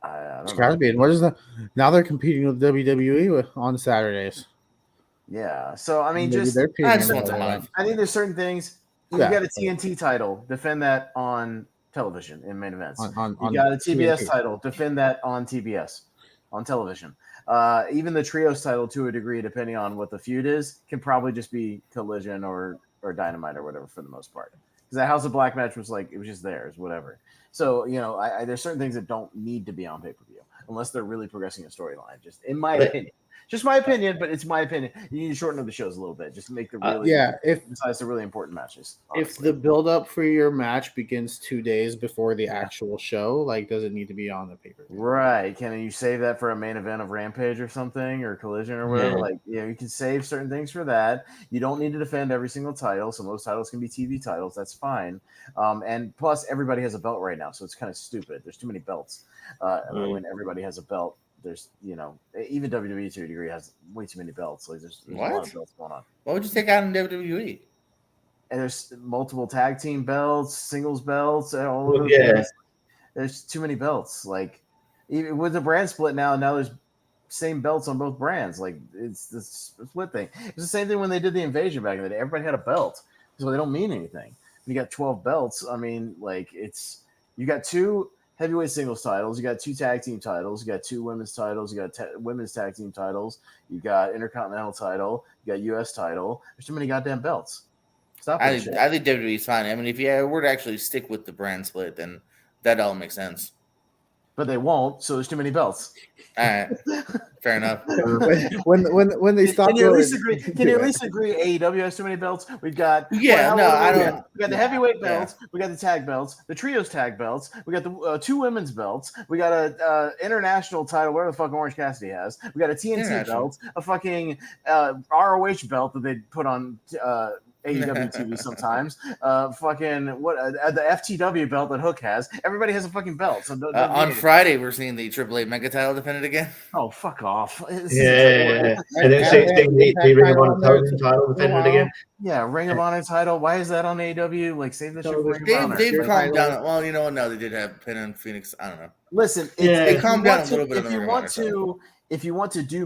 It's gotta be. And what is the now they're competing with WWE on Saturdays. Yeah. So I mean, Maybe just I think there's certain things. You got a TNT title, defend that on television in main events. You got a TBS TNT title, defend that on TBS, on television. Even the trios title, to a degree, depending on what the feud is, can probably just be Collision or Dynamite or whatever for the most part. Because that House of Black match was it was just theirs, whatever. So there's certain things that don't need to be on pay-per-view unless they're really progressing a storyline. Just in my opinion. Just my opinion, but it's my opinion. You need to shorten up the shows a little bit, just to make the besides the really important matches. Honestly. If the build up for your match begins 2 days before the actual show, does it need to be on the paper? Right? Can you save that for a main event of Rampage or something, or Collision or whatever? You can save certain things for that. You don't need to defend every single title. Some of those titles can be TV titles. That's fine. And plus, everybody has a belt right now, so it's kind of stupid. There's too many belts. When everybody has a belt. There's, even WWE to a degree has way too many belts. There's a lot of belts going on. What would you take out in WWE? And there's multiple tag team belts, singles belts, all over the place. There's too many belts. Even with the brand split now there's same belts on both brands. It's this split thing. It's the same thing when they did the Invasion back in the day. Everybody had a belt, so they don't mean anything. You got 12 belts. I mean, you got 2 heavyweight singles titles, you got 2 tag team titles, you got 2 women's titles, you got women's tag team titles, you got intercontinental title, you got US title. There's too many goddamn belts. Stop I think WWE's fine. I mean, if you were to actually stick with the brand split, then that all makes sense. But they won't, so there's too many belts. All right, fair enough. when they stop, can you at least agree? Can you at least agree? AEW has too many belts. We've got I don't. We got the heavyweight belts. We got the tag belts, the trios tag belts. We got the 2 women's belts. We got a international title, whatever the fuck Orange Cassidy has. We got a TNT belt, a fucking ROH belt that they put on AEW TV sometimes. The FTW belt that Hook has. Everybody has a fucking belt. So on Friday, we're seeing the AAA Mega title defended again. Oh, fuck off! And then the Ring of Honor title defended again. Yeah, Ring of Honor title. Why is that on AEW? Save this shit for Ring of Honor. They've calmed down. Well, you know what? No, they did have Penn and Phoenix. I don't know. Listen, they calmed down a little bit. If you want to do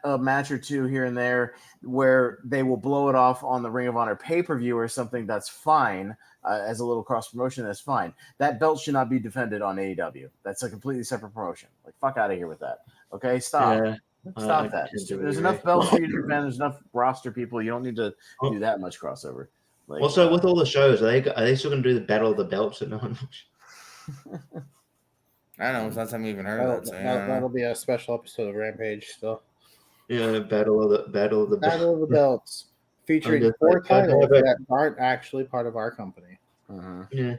a match or 2 here and there where they will blow it off on the Ring of Honor pay-per-view or something, that's fine. As a little cross promotion, that's fine. That belt should not be defended on AEW. That's a completely separate promotion. Fuck out of here with that. Okay, stop. Stop that. There's enough belts for you to defend. There's enough roster people. You don't need to do that much crossover. Like, also, with all the shows, are they still going to do the Battle of the Belts that no one watched? I don't know. It's not something we even heard of that. So that'll be a special episode of Rampage still. Yeah, Battle of the Belts, featuring 4 titles that aren't actually part of our company. Yeah.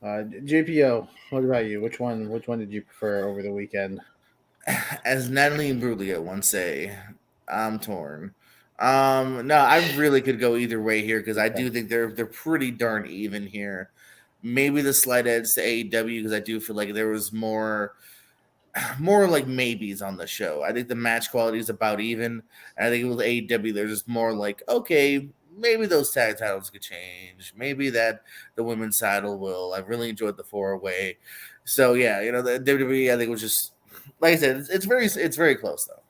JPO, what about you? Which one did you prefer over the weekend? As Natalie Imbruglia once say, I'm torn. No, I really could go either way here because I do think they're pretty darn even here. Maybe the slight edge to AEW because I do feel like there was more like maybes on the show. I think the match quality is about even. And I think with AEW, there's just more like, okay, maybe those tag titles could change. Maybe that the women's title will. I really enjoyed the 4-way. So yeah, the WWE I think was just like I said, it's very close though.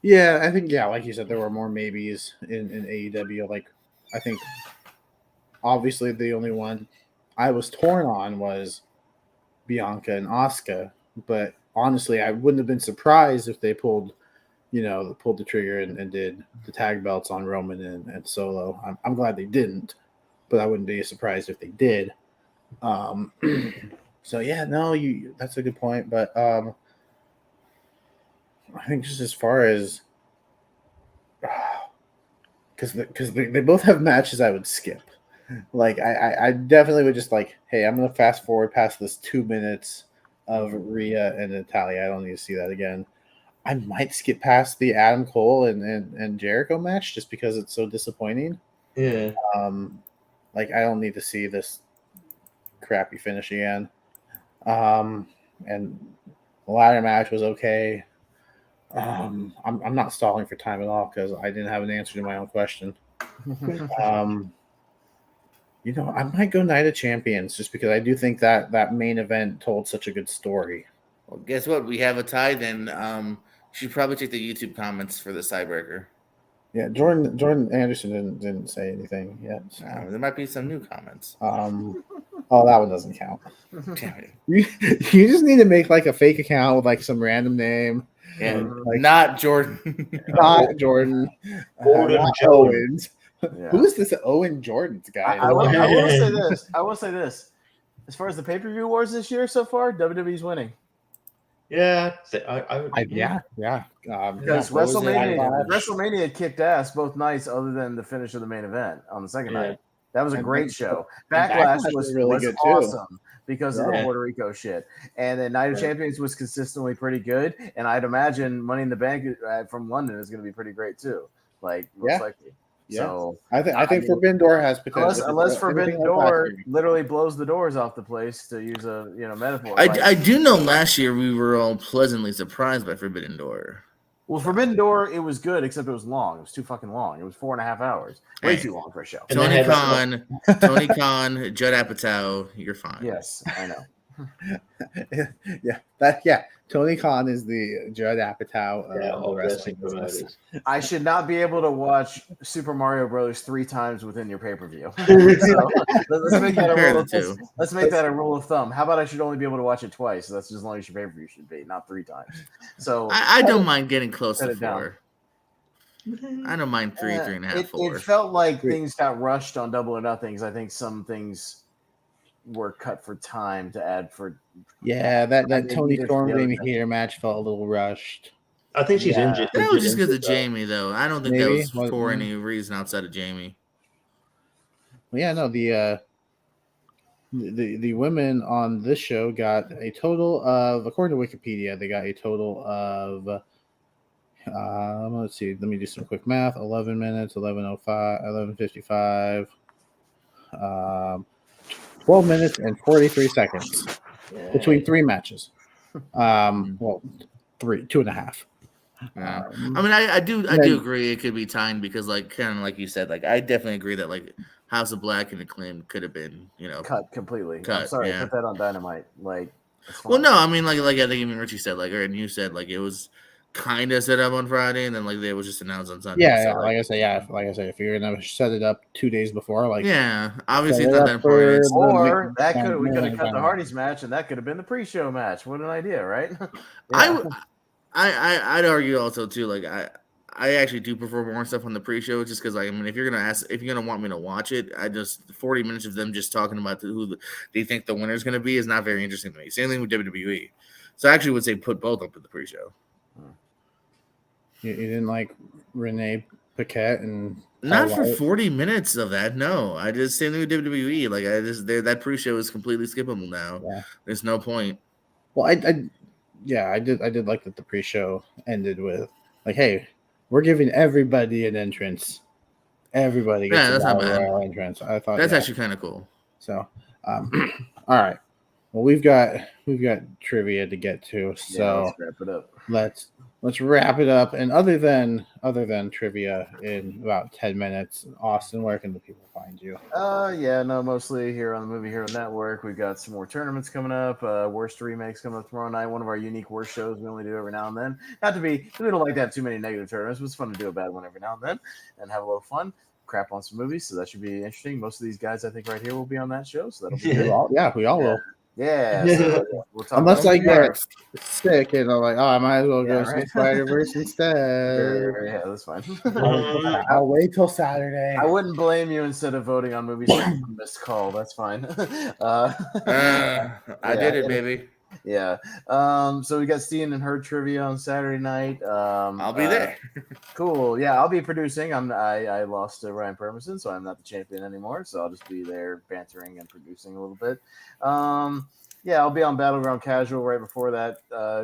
Yeah, I think like you said, there were more maybes in AEW. Like I think obviously the only one I was torn on was Bianca and Asuka, but honestly, I wouldn't have been surprised if they pulled the trigger and did the tag belts on Roman and Solo. I'm glad they didn't, but I wouldn't be surprised if they did. So yeah, no, that's a good point. But I think just as far as because they both have matches I would skip. Like I definitely would just like, hey, I'm gonna fast forward past this 2 minutes of Rhea and Natalya. I don't need to see that again. I might skip past the Adam Cole and Jericho match just because it's so disappointing. Yeah. Like I don't need to see this crappy finish again. And the ladder match was okay. I'm not stalling for time at all because I didn't have an answer to my own question. I might go Night of Champions just because I do think that main event told such a good story. Well, guess what? We have a tie then. You should probably check the YouTube comments for the tiebreaker. Yeah, Jordan Anderson didn't say anything yet. So. There might be some new comments. Oh, that one doesn't count. Damn it. You just need to make like a fake account with like some random name. Yeah, not Jordan. Not Jordan. Not Owens. Yeah. Who's this Owen Jordan's guy? I will say this. As far as the pay-per-view wars this year so far, WWE's winning. Yeah. Yeah. Because WrestleMania kicked ass both nights other than the finish of the main event on the second night. That was a great show. Backlash was really good awesome because of the Puerto Rico shit. And then Night of Champions was consistently pretty good. And I'd imagine Money in the Bank from London is going to be pretty great too. Like, most likely. Yeah. So I think Forbidden Door has potential. Unless Forbidden Door literally blows the doors off the place, to use a metaphor. I do know last year we were all pleasantly surprised by Forbidden Door. Well, Forbidden Door, it was good, except it was long. It was too fucking long. It was 4.5 hours. Way too long for a show. Tony Khan, Judd Apatow, you're fine. Yes, I know. Tony Khan is the Judd Apatow of wrestling business. I should not be able to watch Super Mario Brothers 3 times within your pay-per-view. So, let's make that a rule of thumb. How about I should only be able to watch it twice? So that's as long as your pay-per-view should be, not 3 times. So I don't mind getting close to 4. I don't mind 3, 3.5, 4. It felt like things got rushed on Double or Nothing because I think some things were cut for time to add for. Yeah, that Tony Storm Jamie Hayter match felt a little rushed. I think she's injured. That was just because of Jamie, though. I don't think that was for any reason outside of Jamie. Well, yeah, no, the women on this show got a total of, according to Wikipedia, they got a total of let's see, let me do some quick math. 11 minutes, 11:55. 12 minutes and 43 seconds between 3 matches. Well, 2.5. Yeah. I mean, I do agree it could be timed because, like, kind of like you said, like, I definitely agree that, like, House of Black and Acclaim could have been, cut completely. I'm sorry, put that on Dynamite. Like, well, no, I mean, like I think even Richie said, like, and you said, like, it was kind of set up on Friday, and then like it was just announced on Sunday. Yeah, so, like I say, if you're gonna set it up 2 days before, like obviously it's not that important. Or we could have cut the Hardys match, and that could have been the pre-show match. What an idea, right? I'd argue also too. Like I actually do prefer more stuff on the pre-show, just because like, I mean, if you're gonna want me to watch it, 40 minutes of them just talking about who they think the winner is gonna be is not very interesting to me. Same thing with WWE. So I actually would say put both up in the pre-show. You didn't like Renee Paquette and not for 40 minutes of that. No, I just same thing with WWE. Like that pre-show is completely skippable now. Yeah. There's no point. Well, I did like that the pre-show ended with like, hey, we're giving everybody an entrance. Everybody gets that's not bad. Entrance. I thought that's actually kind of cool. So, all right. Well, we've got trivia to get to. So let's wrap it up. Let's wrap it up. And other than trivia in about 10 minutes, Austin, where can the people find you? Mostly here on the Movie Hero Network. We've got some more tournaments coming up. Worst remakes coming up tomorrow night. One of our unique worst shows we only do every now and then. We don't like to have too many negative tournaments, but it's fun to do a bad one every now and then and have a little fun. Crap on some movies, so that should be interesting. Most of these guys, I think, right here will be on that show, so that'll be good. We all will. Yeah, so we'll talk unless I get sick and I'm like, I might as well go see Spider-Verse instead. Yeah, that's fine. I'll wait till Saturday. I wouldn't blame you instead of voting on movies like missed call. That's fine. I did it, baby. Yeah. So we got Steven and Her trivia on Saturday night. I'll be there. Cool. Yeah, I'll be producing. I lost to Ryan Permerson, so I'm not the champion anymore. So I'll just be there bantering and producing a little bit. I'll be on Battleground Casual right before that,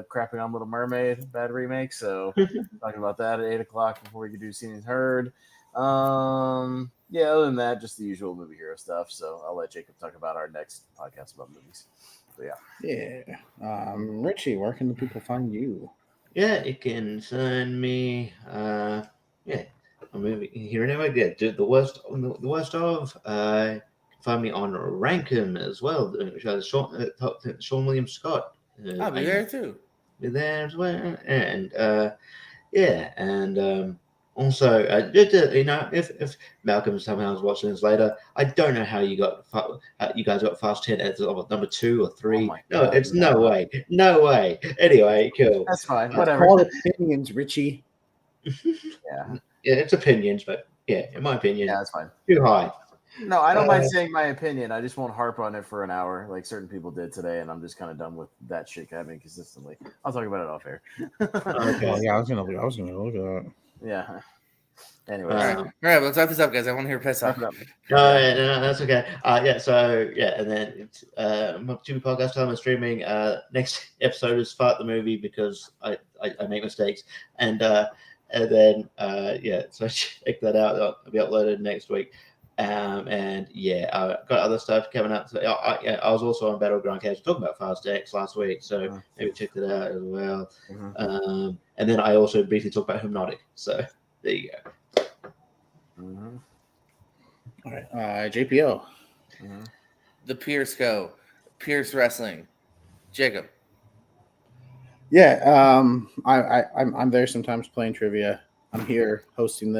crapping on Little Mermaid, bad remake. So talking about that at 8:00 before we could do Seen and Heard. Other than that, just the usual Movie Hero stuff. So I'll let Jacob talk about our next podcast about movies. So, Richie, where can the people find you? Yeah, you can find me. I'm Movie Hero Network. Yeah, the worst of. Find me on Rankin as well. Sean William Scott. I'll be there too. Be there as well, and also, if Malcolm somehow is watching this later, I don't know how you guys got Fast 10 as number 2 or 3. No way. Anyway, cool. That's fine. Whatever. All opinions, Richie. Yeah, it's opinions, but in my opinion, that's fine. Too high. No, I don't mind saying my opinion. I just won't harp on it for an hour like certain people did today, and I'm just kind of done with that shit happening consistently. I'll talk about it off air. Okay. I was gonna look at that. Yeah. Anyway. All right. Let's wrap this up, guys. I want to hear piss off. No, that's okay. And then it's TV podcast time and streaming. Next episode is Fart the Movie because I make mistakes. So check that out. It'll be uploaded next week. I've got other stuff coming up. So I was also on Battleground Casual talking about Fast X last week, so maybe check that out as well. And then I also briefly talked about Hypnotic. So there you go. All right, JPO. The Pierce Pierce Wrestling. Jacob. Yeah, I'm there sometimes playing trivia. I'm here hosting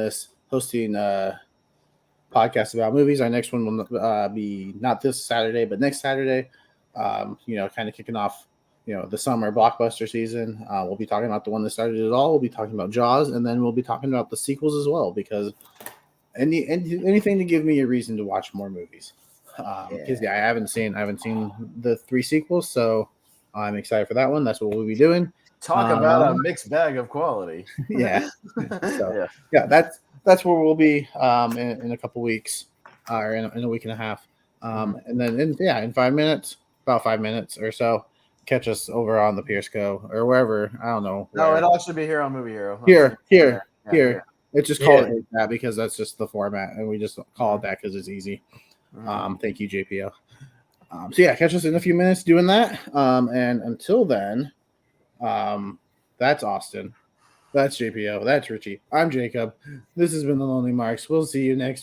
podcast about movies. Our next one will be not this Saturday, but next Saturday. Kind of kicking off, the summer blockbuster season. We'll be talking about the one that started it all. We'll be talking about Jaws, and then we'll be talking about the sequels as well, because anything to give me a reason to watch more movies. Because I haven't seen the 3 sequels, so I'm excited for that one. That's what we'll be doing. Talk about a mixed bag of quality. Yeah. That's where we'll be in a couple weeks, or in a week and a half. And then in 5 minutes, about 5 minutes or so, catch us over on the Pierce Co. or wherever. I don't know. No, it'll actually be here on Movie Hero. Here. It's just called it that because that's just the format, and we just call it that because it's easy. Thank you, JPO. Catch us in a few minutes doing that. And until then, that's Austin. That's JPO. That's Richie. I'm Jacob. This has been The Lonely Marks. We'll see you next week.